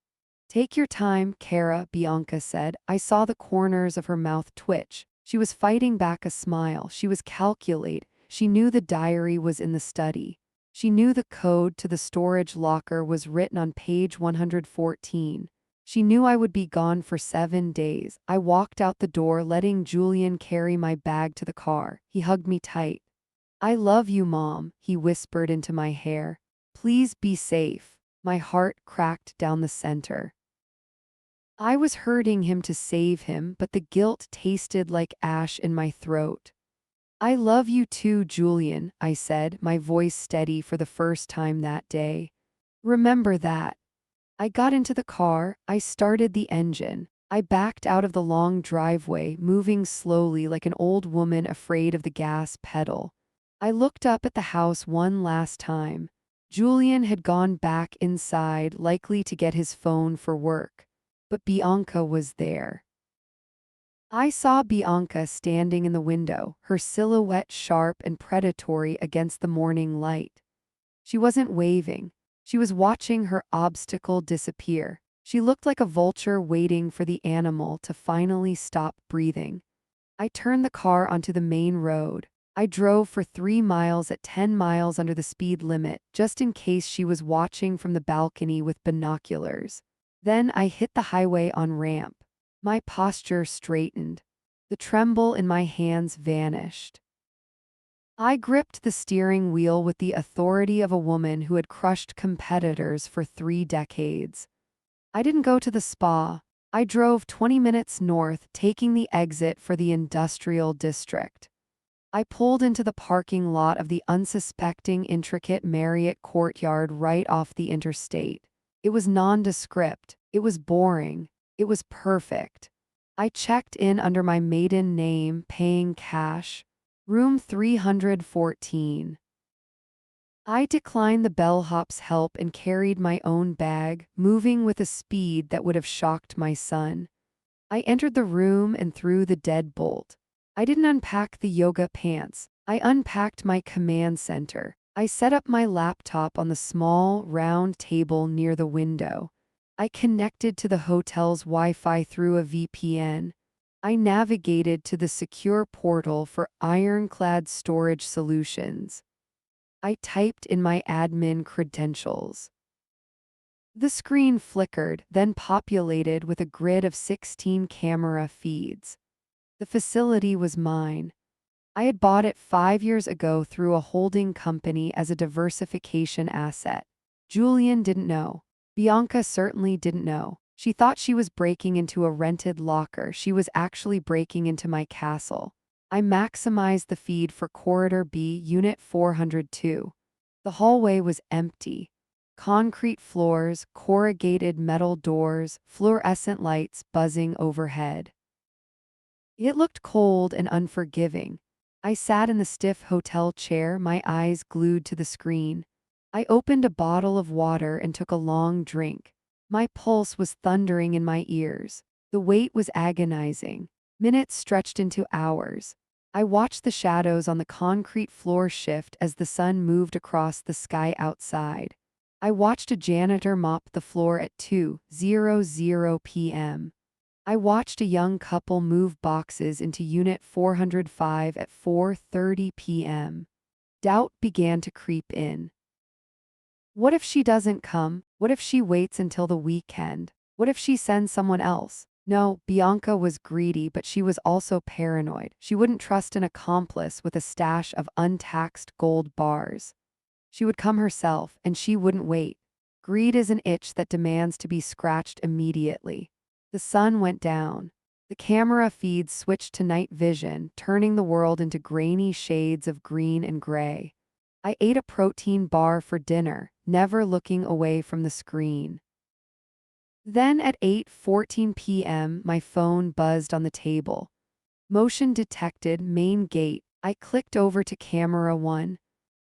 "Take your time, Kara," Bianca said. I saw the corners of her mouth twitch. She was fighting back a smile. She was calculating. She knew the diary was in the study. She knew the code to the storage locker was written on page 114. She knew I would be gone for 7 days. I walked out the door, letting Julian carry my bag to the car. He hugged me tight. "I love you, Mom," he whispered into my hair. "Please be safe." My heart cracked down the center. I was hurting him to save him, but the guilt tasted like ash in my throat. "I love you too, Julian," I said, my voice steady for the first time that day. "Remember that." I got into the car, I started the engine. I backed out of the long driveway, moving slowly like an old woman afraid of the gas pedal. I looked up at the house one last time. Julian had gone back inside, likely to get his phone for work. But Bianca was there. I saw Bianca standing in the window, her silhouette sharp and predatory against the morning light. She wasn't waving. She was watching her obstacle disappear. She looked like a vulture waiting for the animal to finally stop breathing. I turned the car onto the main road. I drove for 3 miles at 10 miles under the speed limit, just in case she was watching from the balcony with binoculars. Then I hit the highway on ramp. My posture straightened. The tremble in my hands vanished. I gripped the steering wheel with the authority of a woman who had crushed competitors for 3 decades. I didn't go to the spa. I drove 20 minutes north, taking the exit for the industrial district. I pulled into the parking lot of the unsuspecting, intricate Marriott courtyard right off the interstate. It was nondescript. It was boring. It was perfect. I checked in under my maiden name, paying cash. Room 314. I declined the bellhop's help and carried my own bag, moving with a speed that would have shocked my son. I entered the room and threw the deadbolt. I didn't unpack the yoga pants. I unpacked my command center. I set up my laptop on the small, round table near the window. I connected to the hotel's Wi-Fi through a VPN. I navigated to the secure portal for ironclad storage solutions. I typed in my admin credentials. The screen flickered, then populated with a grid of 16 camera feeds. The facility was mine. I had bought it 5 years ago through a holding company as a diversification asset. Julian didn't know. Bianca certainly didn't know. She thought she was breaking into a rented locker. She was actually breaking into my castle. I maximized the feed for Corridor B, Unit 402. The hallway was empty. Concrete floors, corrugated metal doors, fluorescent lights buzzing overhead. It looked cold and unforgiving. I sat in the stiff hotel chair, my eyes glued to the screen. I opened a bottle of water and took a long drink. My pulse was thundering in my ears. The wait was agonizing. Minutes stretched into hours. I watched the shadows on the concrete floor shift as the sun moved across the sky outside. I watched a janitor mop the floor at 2:00 p.m. I watched a young couple move boxes into Unit 405 at 4:30 p.m. Doubt began to creep in. What if she doesn't come? What if she waits until the weekend? What if she sends someone else? No, Bianca was greedy, but she was also paranoid. She wouldn't trust an accomplice with a stash of untaxed gold bars. She would come herself, and she wouldn't wait. Greed is an itch that demands to be scratched immediately. The sun went down. The camera feeds switched to night vision, turning the world into grainy shades of green and gray. I ate a protein bar for dinner, never looking away from the screen. Then at 8:14 p.m., my phone buzzed on the table. Motion detected, main gate. I clicked over to camera 1.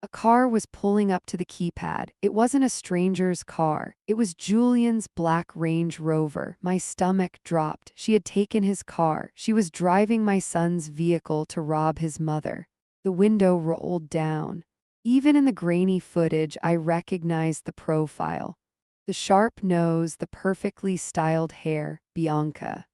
A car was pulling up to the keypad. It wasn't a stranger's car. It was Julian's black Range Rover. My stomach dropped. She had taken his car. She was driving my son's vehicle to rob his mother. The window rolled down. Even in the grainy footage, I recognized the profile. The sharp nose, the perfectly styled hair, Bianca.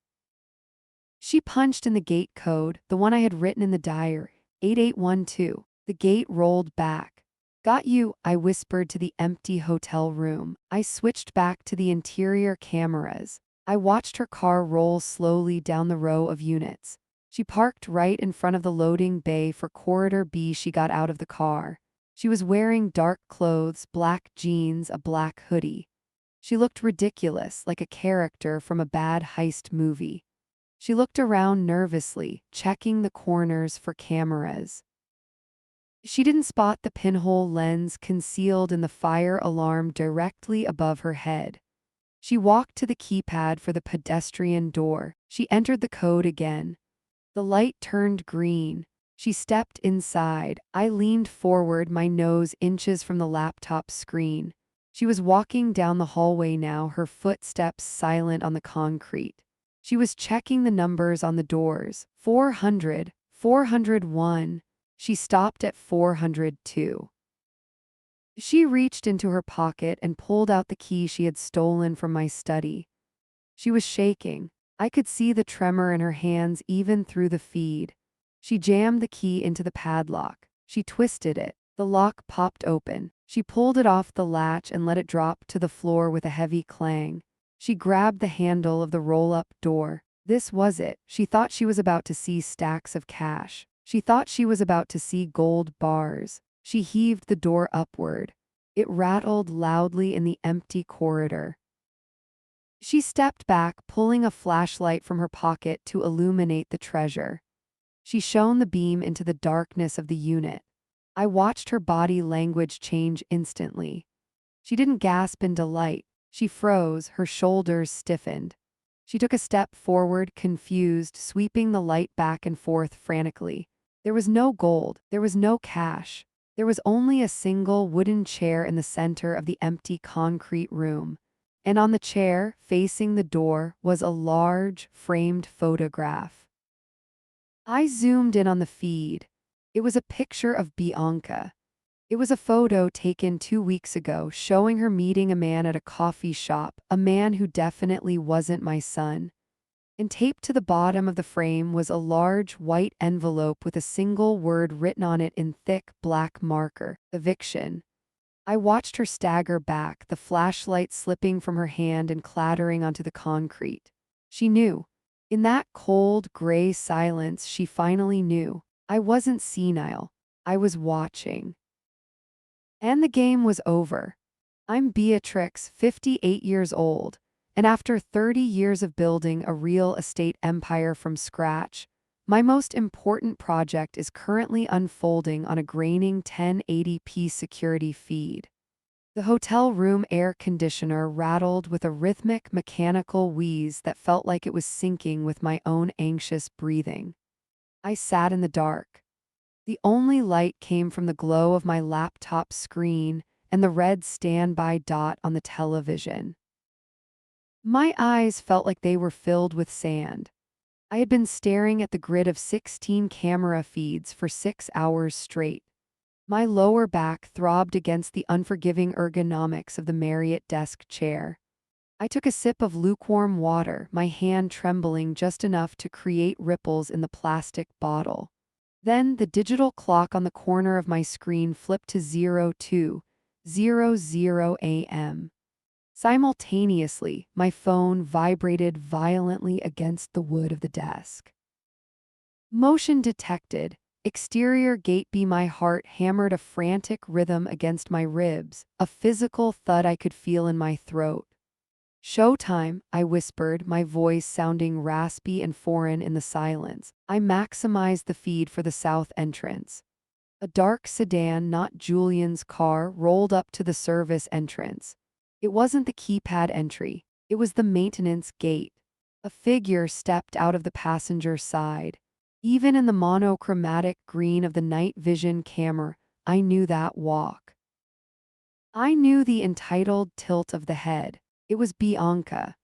She punched in the gate code, the one I had written in the diary, 8812. The gate rolled back. Got you, I whispered to the empty hotel room. I switched back to the interior cameras. I watched her car roll slowly down the row of units. She parked right in front of the loading bay for Corridor B. She got out of the car. She was wearing dark clothes, black jeans, a black hoodie. She looked ridiculous, like a character from a bad heist movie. She looked around nervously, checking the corners for cameras. She didn't spot the pinhole lens concealed in the fire alarm directly above her head. She walked to the keypad for the pedestrian door. She entered the code again. The light turned green. She stepped inside. I leaned forward, my nose inches from the laptop screen. She was walking down the hallway now, her footsteps silent on the concrete. She was checking the numbers on the doors. 400, 401. She stopped at 402. She reached into her pocket and pulled out the key she had stolen from my study. She was shaking. I could see the tremor in her hands even through the feed. She jammed the key into the padlock. She twisted it. The lock popped open. She pulled it off the latch and let it drop to the floor with a heavy clang. She grabbed the handle of the roll-up door. This was it. She thought she was about to see stacks of cash. She thought she was about to see gold bars. She heaved the door upward. It rattled loudly in the empty corridor. She stepped back, pulling a flashlight from her pocket to illuminate the treasure. She shone the beam into the darkness of the unit. I watched her body language change instantly. She didn't gasp in delight. She froze, her shoulders stiffened. She took a step forward, confused, sweeping the light back and forth frantically. There was no gold, there was no cash. There was only a single wooden chair in the center of the empty concrete room. And on the chair, facing the door, was a large, framed photograph. I zoomed in on the feed. It was a picture of Bianca. It was a photo taken 2 weeks ago showing her meeting a man at a coffee shop, a man who definitely wasn't my son. And taped to the bottom of the frame was a large white envelope with a single word written on it in thick black marker: eviction. I watched her stagger back, the flashlight slipping from her hand and clattering onto the concrete. She knew. In that cold, gray silence, she finally knew. I wasn't senile. I was watching. And the game was over. I'm Beatrix, 58 years old, and after 30 years of building a real estate empire from scratch, my most important project is currently unfolding on a graining 1080p security feed. The hotel room air conditioner rattled with a rhythmic mechanical wheeze that felt like it was syncing with my own anxious breathing. I sat in the dark. The only light came from the glow of my laptop screen and the red standby dot on the television. My eyes felt like they were filled with sand. I had been staring at the grid of 16 camera feeds for 6 hours straight. My lower back throbbed against the unforgiving ergonomics of the Marriott desk chair. I took a sip of lukewarm water, my hand trembling just enough to create ripples in the plastic bottle. Then the digital clock on the corner of my screen flipped to 02:00 a.m. Simultaneously, my phone vibrated violently against the wood of the desk. Motion detected. Exterior gate B. My heart hammered a frantic rhythm against my ribs, a physical thud I could feel in my throat. Showtime, I whispered, my voice sounding raspy and foreign in the silence. I maximized the feed for the south entrance. A dark sedan, not Julian's car, rolled up to the service entrance. It wasn't the keypad entry. It was the maintenance gate. A figure stepped out of the passenger side. Even in the monochromatic green of the night vision camera, I knew that walk. I knew the entitled tilt of the head. It was Bianca.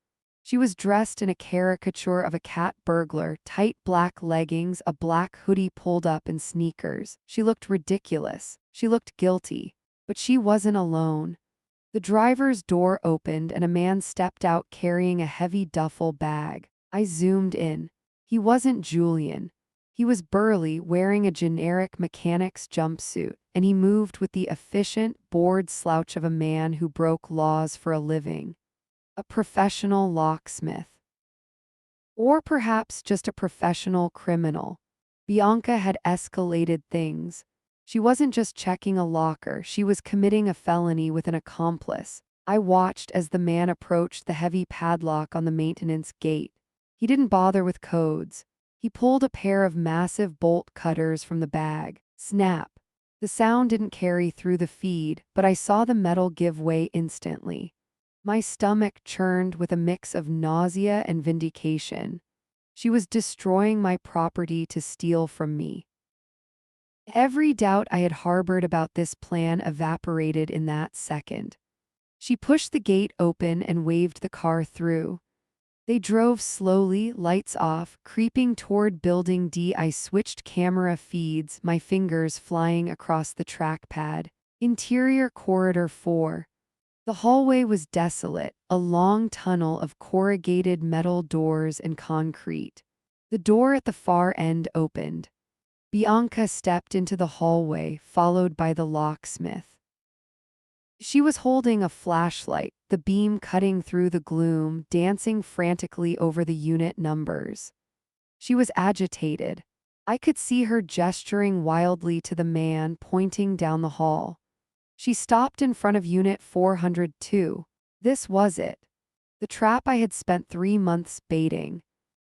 She was dressed in a caricature of a cat burglar, tight black leggings, a black hoodie pulled up, and sneakers. She looked ridiculous. She looked guilty. But she wasn't alone. The driver's door opened and a man stepped out carrying a heavy duffel bag. I zoomed in. He wasn't Julian. He was burly, wearing a generic mechanic's jumpsuit, and he moved with the efficient, bored slouch of a man who broke laws for a living. A professional locksmith. Or perhaps just a professional criminal. Bianca had escalated things. She wasn't just checking a locker, she was committing a felony with an accomplice. I watched as the man approached the heavy padlock on the maintenance gate. He didn't bother with codes. He pulled a pair of massive bolt cutters from the bag. Snap. The sound didn't carry through the feed, but I saw the metal give way instantly. My stomach churned with a mix of nausea and vindication. She was destroying my property to steal from me. Every doubt I had harbored about this plan evaporated in that second. She pushed the gate open and waved the car through. They drove slowly, lights off, creeping toward Building D. I switched camera feeds, my fingers flying across the trackpad. Interior Corridor 4. The hallway was desolate, a long tunnel of corrugated metal doors and concrete. The door at the far end opened. Bianca stepped into the hallway, followed by the locksmith. She was holding a flashlight, the beam cutting through the gloom, dancing frantically over the unit numbers. She was agitated. I could see her gesturing wildly to the man pointing down the hall. She stopped in front of Unit 402. This was it. The trap I had spent 3 months baiting.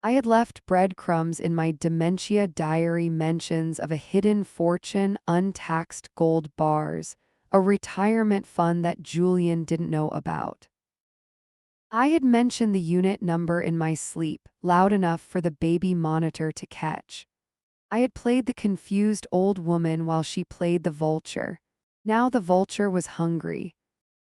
I had left breadcrumbs in my dementia diary, mentions of a hidden fortune, untaxed gold bars, a retirement fund that Julian didn't know about. I had mentioned the unit number in my sleep, loud enough for the baby monitor to catch. I had played the confused old woman while she played the vulture. Now the vulture was hungry.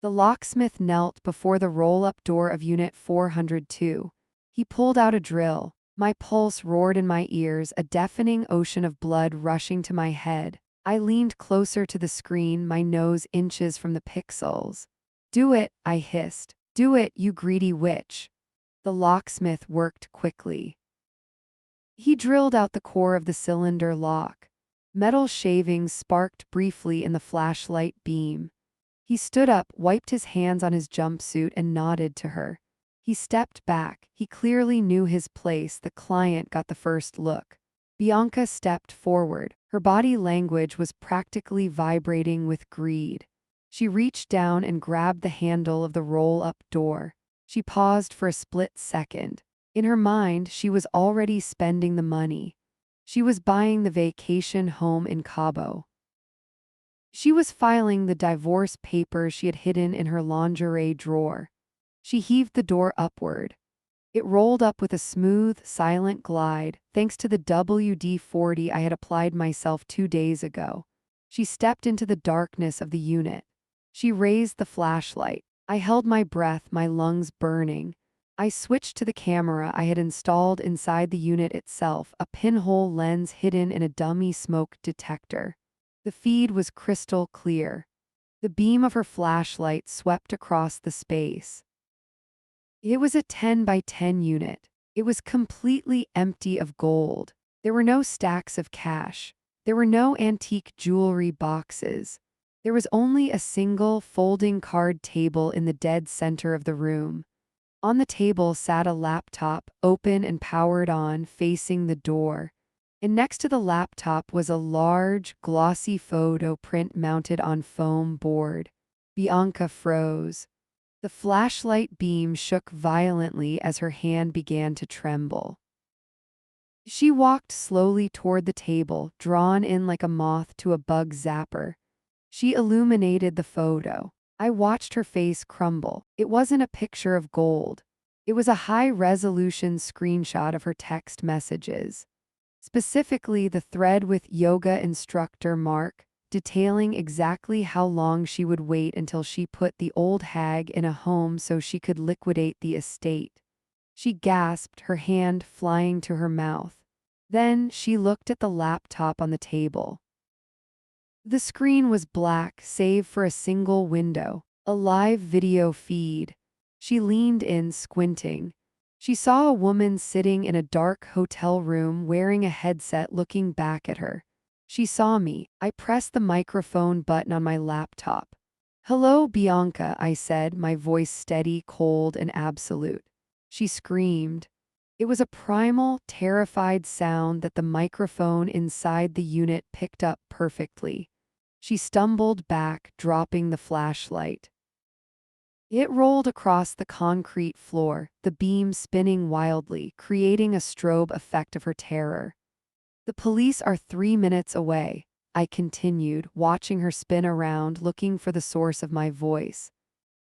The locksmith knelt before the roll-up door of Unit 402. He pulled out a drill. My pulse roared in my ears, a deafening ocean of blood rushing to my head. I leaned closer to the screen, my nose inches from the pixels. "Do it," I hissed. "Do it, you greedy witch." The locksmith worked quickly. He drilled out the core of the cylinder lock. Metal shavings sparked briefly in the flashlight beam. He stood up, wiped his hands on his jumpsuit, and nodded to her. He stepped back. He clearly knew his place. The client got the first look. Bianca stepped forward. Her body language was practically vibrating with greed. She reached down and grabbed the handle of the roll-up door. She paused for a split second. In her mind, she was already spending the money. She was buying the vacation home in Cabo. She was filing the divorce papers she had hidden in her lingerie drawer. She heaved the door upward. It rolled up with a smooth, silent glide, thanks to the WD-40 I had applied myself 2 days ago. She stepped into the darkness of the unit. She raised the flashlight. I held my breath, my lungs burning. I switched to the camera I had installed inside the unit itself, a pinhole lens hidden in a dummy smoke detector. The feed was crystal clear. The beam of her flashlight swept across the space. It was a 10 by 10 unit. It was completely empty of gold. There were no stacks of cash. There were no antique jewelry boxes. There was only a single folding card table in the dead center of the room. On the table sat a laptop, open and powered on, facing the door. And next to the laptop was a large, glossy photo print mounted on foam board. Bianca froze. The flashlight beam shook violently as her hand began to tremble. She walked slowly toward the table, drawn in like a moth to a bug zapper. She illuminated the photo. I watched her face crumble. It wasn't a picture of gold. It was a high-resolution screenshot of her text messages. Specifically, the thread with yoga instructor Mark, detailing exactly how long she would wait until she put the old hag in a home so she could liquidate the estate. She gasped, her hand flying to her mouth. Then she looked at the laptop on the table. The screen was black, save for a single window, a live video feed. She leaned in, squinting. She saw a woman sitting in a dark hotel room wearing a headset looking back at her. She saw me. I pressed the microphone button on my laptop. "Hello, Bianca," I said, my voice steady, cold, and absolute. She screamed. It was a primal, terrified sound that the microphone inside the unit picked up perfectly. She stumbled back, dropping the flashlight. It rolled across the concrete floor, the beam spinning wildly, creating a strobe effect of her terror. "The police are 3 minutes away," I continued, watching her spin around, looking for the source of my voice.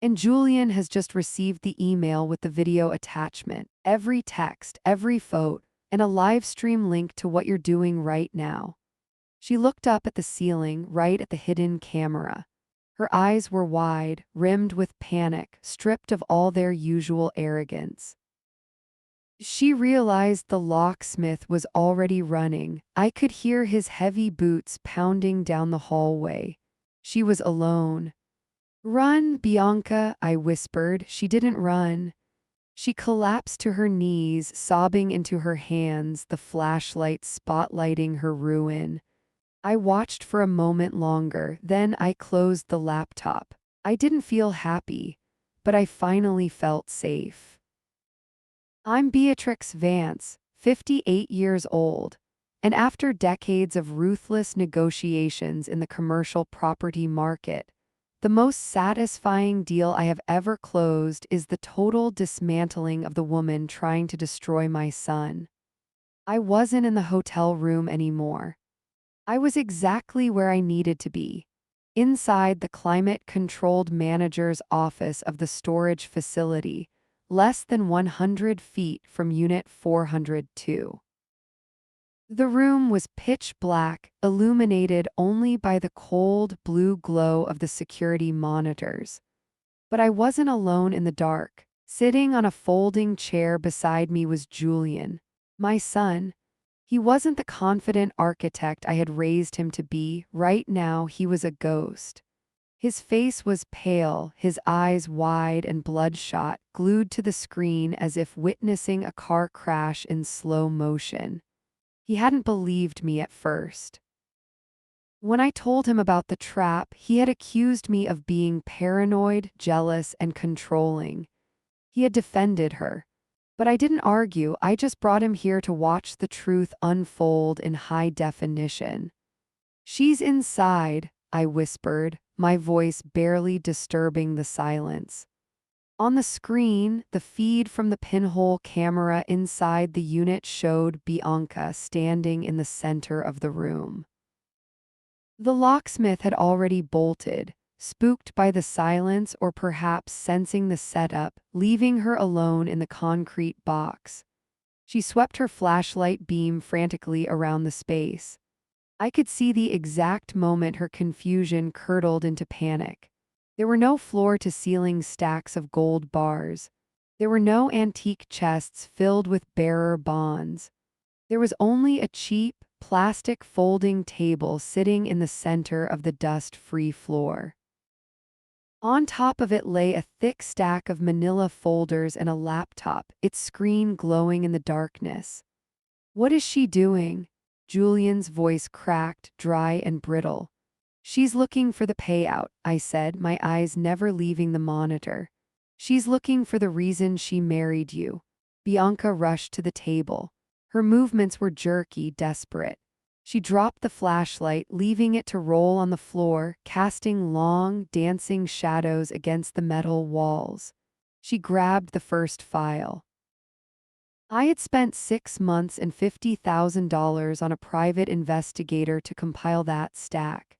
"And Julian has just received the email with the video attachment, every text, every photo, and a live stream link to what you're doing right now." She looked up at the ceiling, right at the hidden camera. Her eyes were wide, rimmed with panic, stripped of all their usual arrogance. She realized the locksmith was already running. I could hear his heavy boots pounding down the hallway. She was alone. "Run, Bianca," I whispered. She didn't run. She collapsed to her knees, sobbing into her hands, the flashlight spotlighting her ruin. I watched for a moment longer, then I closed the laptop. I didn't feel happy, but I finally felt safe. I'm Beatrix Vance, 58 years old, and after decades of ruthless negotiations in the commercial property market, the most satisfying deal I have ever closed is the total dismantling of the woman trying to destroy my son. I wasn't in the hotel room anymore. I was exactly where I needed to be, inside the climate-controlled manager's office of the storage facility, less than 100 feet from Unit 402. The room was pitch black, illuminated only by the cold blue glow of the security monitors. But I wasn't alone in the dark. Sitting on a folding chair beside me was Julian. My son. He wasn't the confident architect I had raised him to be. Right now, he was a ghost. His face was pale, his eyes wide and bloodshot, glued to the screen as if witnessing a car crash in slow motion. He hadn't believed me at first. When I told him about the trap, he had accused me of being paranoid, jealous, and controlling. He had defended her. But I didn't argue, I just brought him here to watch the truth unfold in high definition. "She's inside," I whispered, my voice barely disturbing the silence. On the screen, the feed from the pinhole camera inside the unit showed Bianca standing in the center of the room. The locksmith had already bolted, spooked by the silence or perhaps sensing the setup, leaving her alone in the concrete box. She swept her flashlight beam frantically around the space. I could see the exact moment her confusion curdled into panic. There were no floor-to-ceiling stacks of gold bars. There were no antique chests filled with bearer bonds. There was only a cheap, plastic folding table sitting in the center of the dust-free floor. On top of it lay a thick stack of manila folders and a laptop, its screen glowing in the darkness. "What is she doing?" Julian's voice cracked, dry and brittle. "She's looking for the payout," I said, my eyes never leaving the monitor. "She's looking for the reason she married you." Bianca rushed to the table. Her movements were jerky, desperate. She dropped the flashlight, leaving it to roll on the floor, casting long, dancing shadows against the metal walls. She grabbed the first file. I had spent 6 months and $50,000 on a private investigator to compile that stack.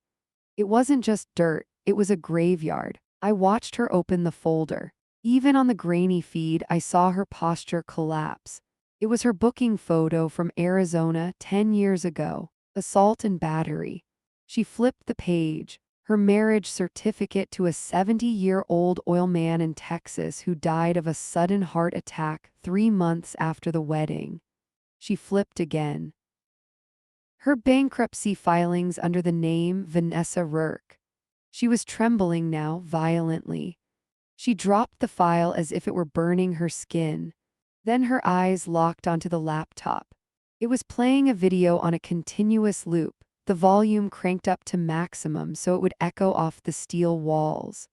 It wasn't just dirt, it was a graveyard. I watched her open the folder. Even on the grainy feed, I saw her posture collapse. It was her booking photo from Arizona 10 years ago, assault and battery. She flipped the page. Her marriage certificate to a 70-year-old oil man in Texas who died of a sudden heart attack 3 months after the wedding. She flipped again. Her bankruptcy filings under the name Vanessa Rourke. She was trembling now, violently. She dropped the file as if it were burning her skin. Then her eyes locked onto the laptop. It was playing a video on a continuous loop, the volume cranked up to maximum so it would echo off the steel walls.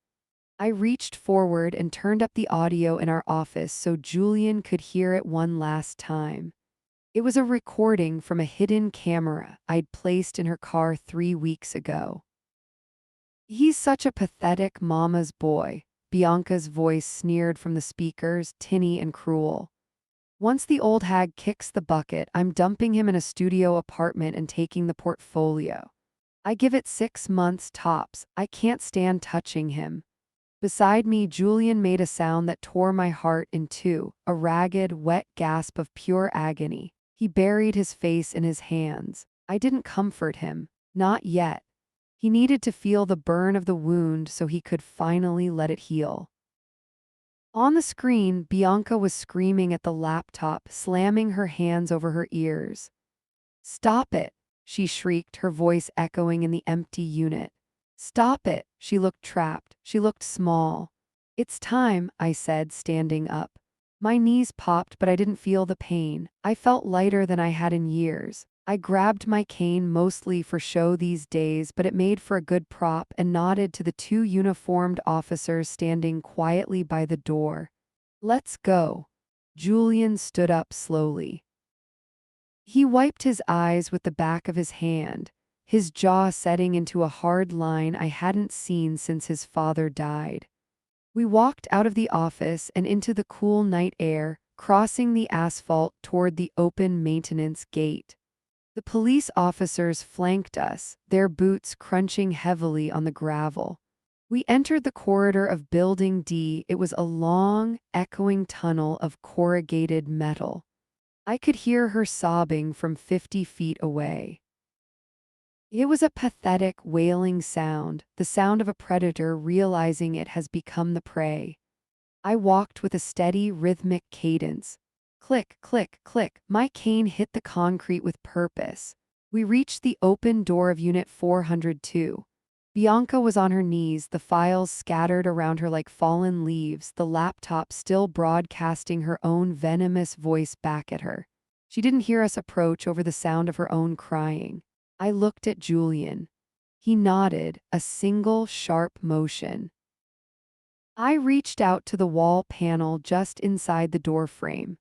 I reached forward and turned up the audio in our office so Julian could hear it one last time. It was a recording from a hidden camera I'd placed in her car 3 weeks ago. "He's such a pathetic mama's boy," Bianca's voice sneered from the speakers, tinny and cruel. "Once the old hag kicks the bucket, I'm dumping him in a studio apartment and taking the portfolio. I give it 6 months tops. I can't stand touching him." Beside me, Julian made a sound that tore my heart in two, a ragged, wet gasp of pure agony. He buried his face in his hands. I didn't comfort him. Not yet. He needed to feel the burn of the wound so he could finally let it heal. On the screen, Bianca was screaming at the laptop, slamming her hands over her ears. "Stop it!" she shrieked, her voice echoing in the empty unit. "Stop it!" She looked trapped. She looked small. "It's time," I said, standing up. My knees popped, but I didn't feel the pain. I felt lighter than I had in years. I grabbed my cane mostly for show these days, but it made for a good prop, and nodded to the 2 uniformed officers standing quietly by the door. "Let's go." Julian stood up slowly. He wiped his eyes with the back of his hand, his jaw setting into a hard line I hadn't seen since his father died. We walked out of the office and into the cool night air, crossing the asphalt toward the open maintenance gate. The police officers flanked us, their boots crunching heavily on the gravel. We entered the corridor of Building D. It was a long, echoing tunnel of corrugated metal. I could hear her sobbing from 50 feet away. It was a pathetic, wailing sound, the sound of a predator realizing it has become the prey. I walked with a steady, rhythmic cadence, Click, click, click. My cane hit the concrete with purpose. We reached the open door of Unit 402. Bianca was on her knees, the files scattered around her like fallen leaves, the laptop still broadcasting her own venomous voice back at her. She didn't hear us approach over the sound of her own crying. I looked at Julian. He nodded, a single sharp motion. I reached out to the wall panel just inside the door frame.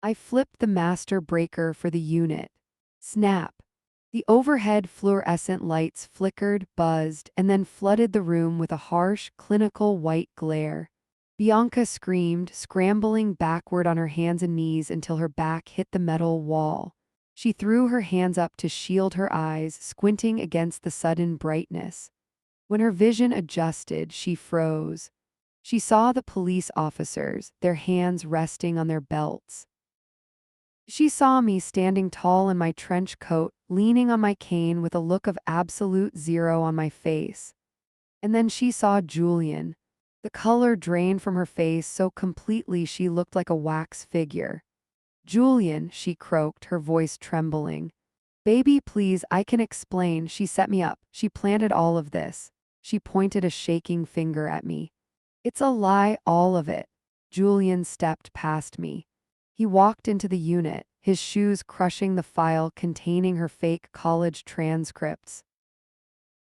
I flipped the master breaker for the unit. Snap! The overhead fluorescent lights flickered, buzzed, and then flooded the room with a harsh, clinical white glare. Bianca screamed, scrambling backward on her hands and knees until her back hit the metal wall. She threw her hands up to shield her eyes, squinting against the sudden brightness. When her vision adjusted, she froze. She saw the police officers, their hands resting on their belts. She saw me standing tall in my trench coat, leaning on my cane with a look of absolute zero on my face. And then she saw Julian. The color drained from her face so completely she looked like a wax figure. "Julian," she croaked, her voice trembling. "Baby, please, I can explain. She set me up. She planted all of this." She pointed a shaking finger at me. "It's a lie, all of it." Julian stepped past me. He walked into the unit, his shoes crushing the file containing her fake college transcripts.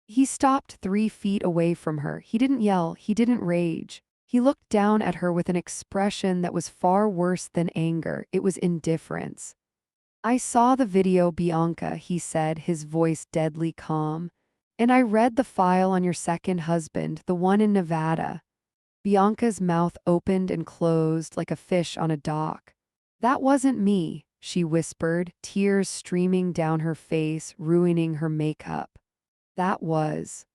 He stopped 3 feet away from her. He didn't yell, he didn't rage. He looked down at her with an expression that was far worse than anger. It was indifference. "I saw the video, Bianca," he said, his voice deadly calm. "And I read the file on your second husband, the one in Nevada." Bianca's mouth opened and closed like a fish on a dock. "That wasn't me," she whispered, tears streaming down her face, ruining her makeup. That was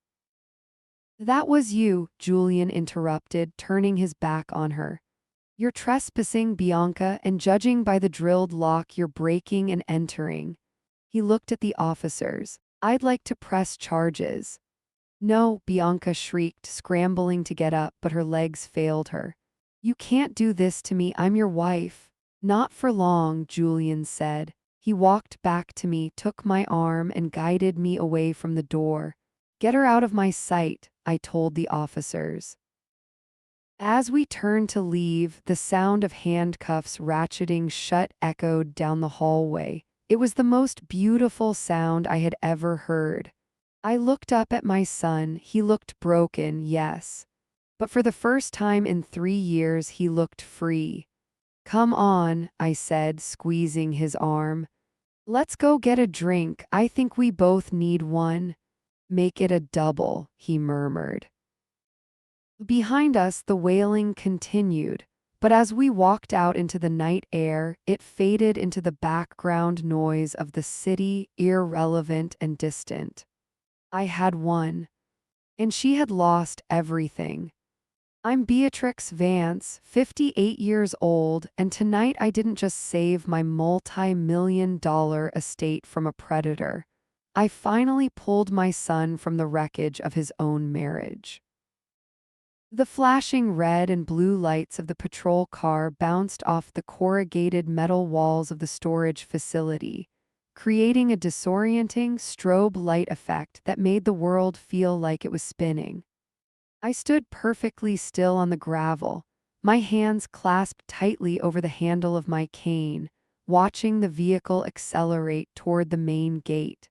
you," Julian interrupted, turning his back on her. "You're trespassing, Bianca, and judging by the drilled lock you're breaking and entering." He looked at the officers. "I'd like to press charges." "No," Bianca shrieked, scrambling to get up, but her legs failed her. "You can't do this to me. I'm your wife." "Not for long," Julian said. He walked back to me, took my arm, and guided me away from the door. "Get her out of my sight," I told the officers. As we turned to leave, the sound of handcuffs ratcheting shut echoed down the hallway. It was the most beautiful sound I had ever heard. I looked up at my son. He looked broken, yes. But for the first time in 3 years, he looked free. "Come on," I said, squeezing his arm. "Let's go get a drink. I think we both need one." "Make it a double," he murmured. Behind us, the wailing continued, but as we walked out into the night air, it faded into the background noise of the city, irrelevant and distant. I had won, and she had lost everything. I'm Beatrix Vance, 58 years old, and tonight I didn't just save my multi-million-dollar estate from a predator. I finally pulled my son from the wreckage of his own marriage. The flashing red and blue lights of the patrol car bounced off the corrugated metal walls of the storage facility, creating a disorienting strobe light effect that made the world feel like it was spinning. I stood perfectly still on the gravel, my hands clasped tightly over the handle of my cane, watching the vehicle accelerate toward the main gate.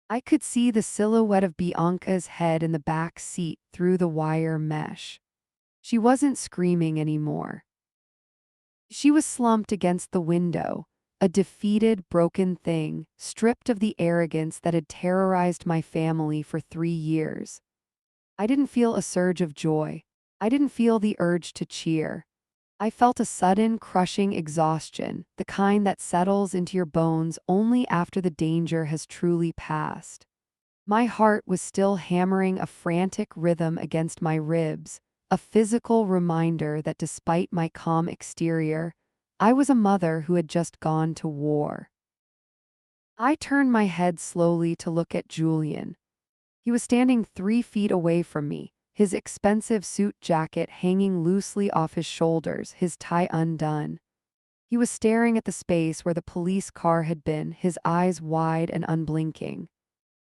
I could see the silhouette of Bianca's head in the back seat through the wire mesh. She wasn't screaming anymore. She was slumped against the window, a defeated, broken thing, stripped of the arrogance that had terrorized my family for 3 years. I didn't feel a surge of joy. I didn't feel the urge to cheer. I felt a sudden, crushing exhaustion, the kind that settles into your bones only after the danger has truly passed. My heart was still hammering a frantic rhythm against my ribs, a physical reminder that despite my calm exterior, I was a mother who had just gone to war. I turned my head slowly to look at Julian. He was standing 3 feet away from me, his expensive suit jacket hanging loosely off his shoulders, his tie undone. He was staring at the space where the police car had been, his eyes wide and unblinking.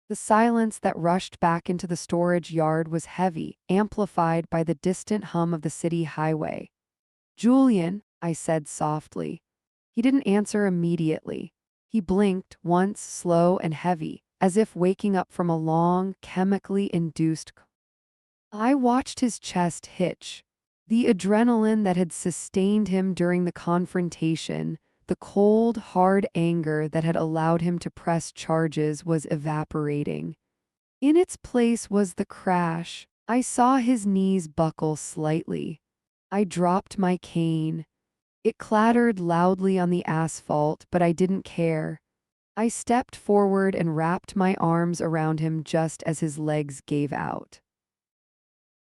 The silence that rushed back into the storage yard was heavy, amplified by the distant hum of the city highway. "Julian," I said softly. He didn't answer immediately. He blinked once, slow and heavy, as if waking up from a long, chemically induced. I watched his chest hitch. The adrenaline that had sustained him during the confrontation, the cold, hard anger that had allowed him to press charges was evaporating. In its place was the crash. I saw his knees buckle slightly. I dropped my cane. It clattered loudly on the asphalt, but I didn't care. I stepped forward and wrapped my arms around him just as his legs gave out.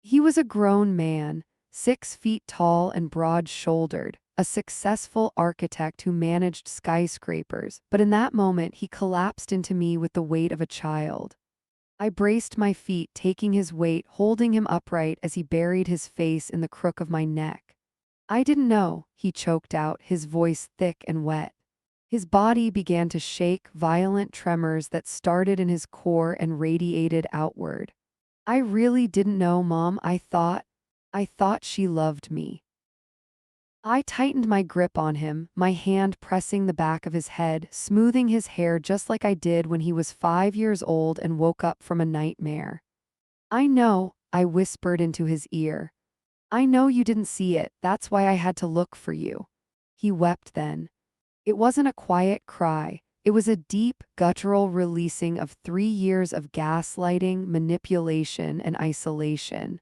He was a grown man, 6 feet tall and broad-shouldered, a successful architect who managed skyscrapers, but in that moment he collapsed into me with the weight of a child. I braced my feet, taking his weight, holding him upright as he buried his face in the crook of my neck. "I didn't know," he choked out, his voice thick and wet. His body began to shake, violent tremors that started in his core and radiated outward. "I really didn't know, Mom. I thought she loved me." I tightened my grip on him, my hand pressing the back of his head, smoothing his hair just like I did when he was 5 years old and woke up from a nightmare. "I know," I whispered into his ear. "I know you didn't see it, that's why I had to look for you." He wept then. It wasn't a quiet cry, it was a deep, guttural releasing of 3 years of gaslighting, manipulation, and isolation.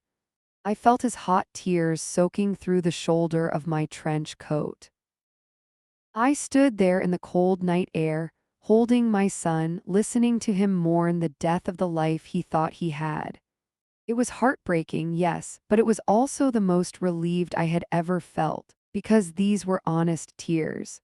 I felt his hot tears soaking through the shoulder of my trench coat. I stood there in the cold night air, holding my son, listening to him mourn the death of the life he thought he had. It was heartbreaking, yes, but it was also the most relieved I had ever felt, because these were honest tears.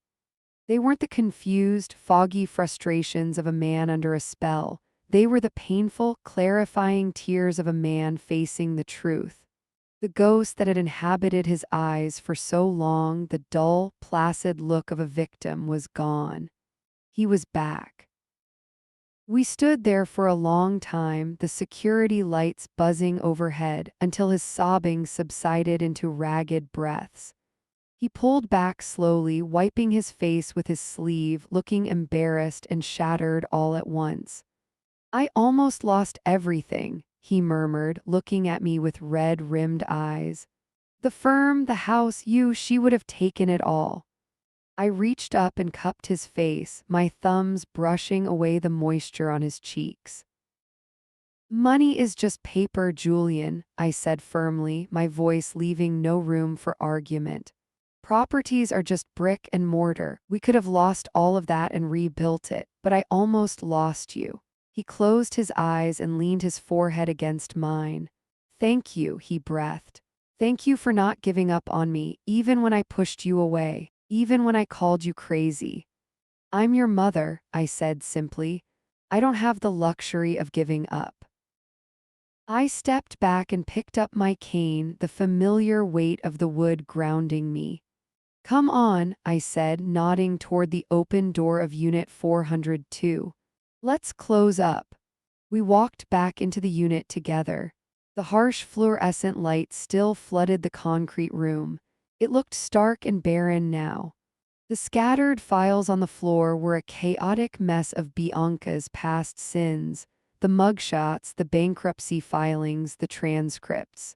They weren't the confused, foggy frustrations of a man under a spell. They were the painful, clarifying tears of a man facing the truth. The ghost that had inhabited his eyes for so long, the dull, placid look of a victim, was gone. He was back. We stood there for a long time, the security lights buzzing overhead, until his sobbing subsided into ragged breaths. He pulled back slowly, wiping his face with his sleeve, looking embarrassed and shattered all at once. "I almost lost everything," he murmured, looking at me with red-rimmed eyes. "The firm, the house, she would have taken it all." I reached up and cupped his face, my thumbs brushing away the moisture on his cheeks. "Money is just paper, Julian," I said firmly, my voice leaving no room for argument. "Properties are just brick and mortar. We could have lost all of that and rebuilt it, but I almost lost you." He closed his eyes and leaned his forehead against mine. "Thank you," he breathed. "Thank you for not giving up on me, even when I pushed you away, even when I called you crazy." "I'm your mother," I said simply. "I don't have the luxury of giving up." I stepped back and picked up my cane, the familiar weight of the wood grounding me. "Come on," I said, nodding toward the open door of Unit 402. "Let's close up." We walked back into the unit together. The harsh fluorescent light still flooded the concrete room. It looked stark and barren now. The scattered files on the floor were a chaotic mess of Bianca's past sins, the mugshots, the bankruptcy filings, the transcripts.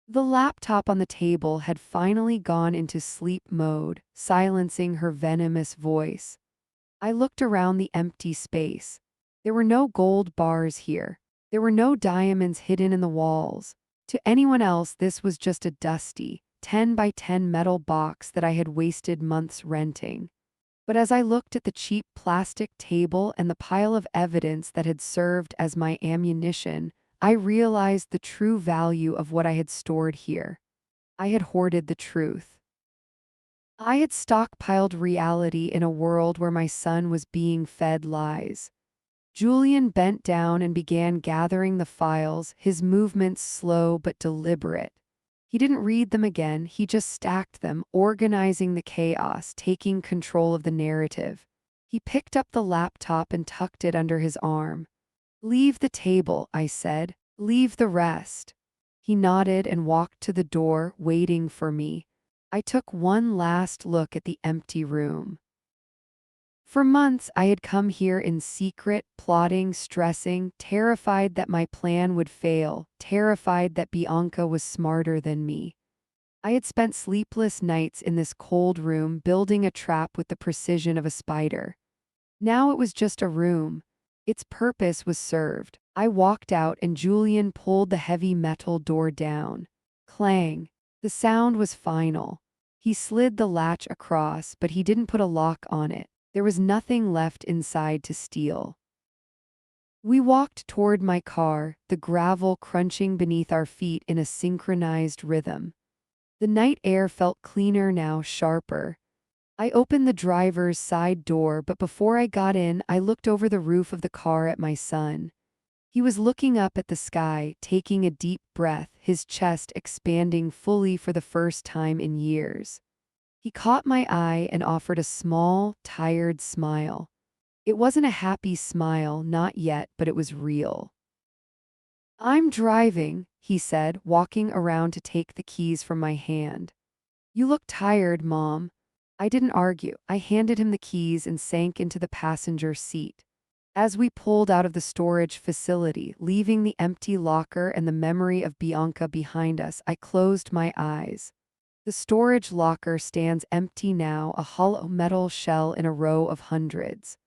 The laptop on the table had finally gone into sleep mode, silencing her venomous voice. I looked around the empty space. There were no gold bars here. There were no diamonds hidden in the walls. To anyone else, this was just a dusty, 10 by 10 metal box that I had wasted months renting. But as I looked at the cheap plastic table and the pile of evidence that had served as my ammunition, I realized the true value of what I had stored here. I had hoarded the truth. I had stockpiled reality in a world where my son was being fed lies. Julian bent down and began gathering the files, his movements slow but deliberate. He didn't read them again, he just stacked them, organizing the chaos, taking control of the narrative. He picked up the laptop and tucked it under his arm. "Leave the table," I said. "Leave the rest." He nodded and walked to the door, waiting for me. I took one last look at the empty room. For months, I had come here in secret, plotting, stressing, terrified that my plan would fail, terrified that Bianca was smarter than me. I had spent sleepless nights in this cold room building a trap with the precision of a spider. Now it was just a room. Its purpose was served. I walked out and Julian pulled the heavy metal door down. Clang. The sound was final. He slid the latch across, but he didn't put a lock on it. There was nothing left inside to steal. We walked toward my car, the gravel crunching beneath our feet in a synchronized rhythm. The night air felt cleaner now, sharper. I opened the driver's side door, but before I got in, I looked over the roof of the car at my son. He was looking up at the sky, taking a deep breath, his chest expanding fully for the first time in years. He caught my eye and offered a small, tired smile. It wasn't a happy smile, not yet, but it was real. "I'm driving," he said, walking around to take the keys from my hand. "You look tired, Mom." I didn't argue. I handed him the keys and sank into the passenger seat. As we pulled out of the storage facility, leaving the empty locker and the memory of Bianca behind us, I closed my eyes. The storage locker stands empty now, a hollow metal shell in a row of hundreds.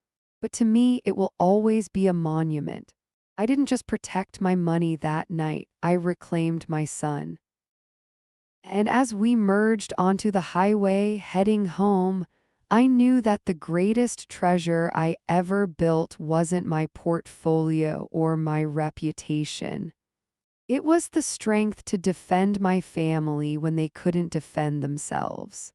But to me, it will always be a monument. I didn't just protect my money that night, I reclaimed my son. And as we merged onto the highway heading home, I knew that the greatest treasure I ever built wasn't my portfolio or my reputation. It was the strength to defend my family when they couldn't defend themselves.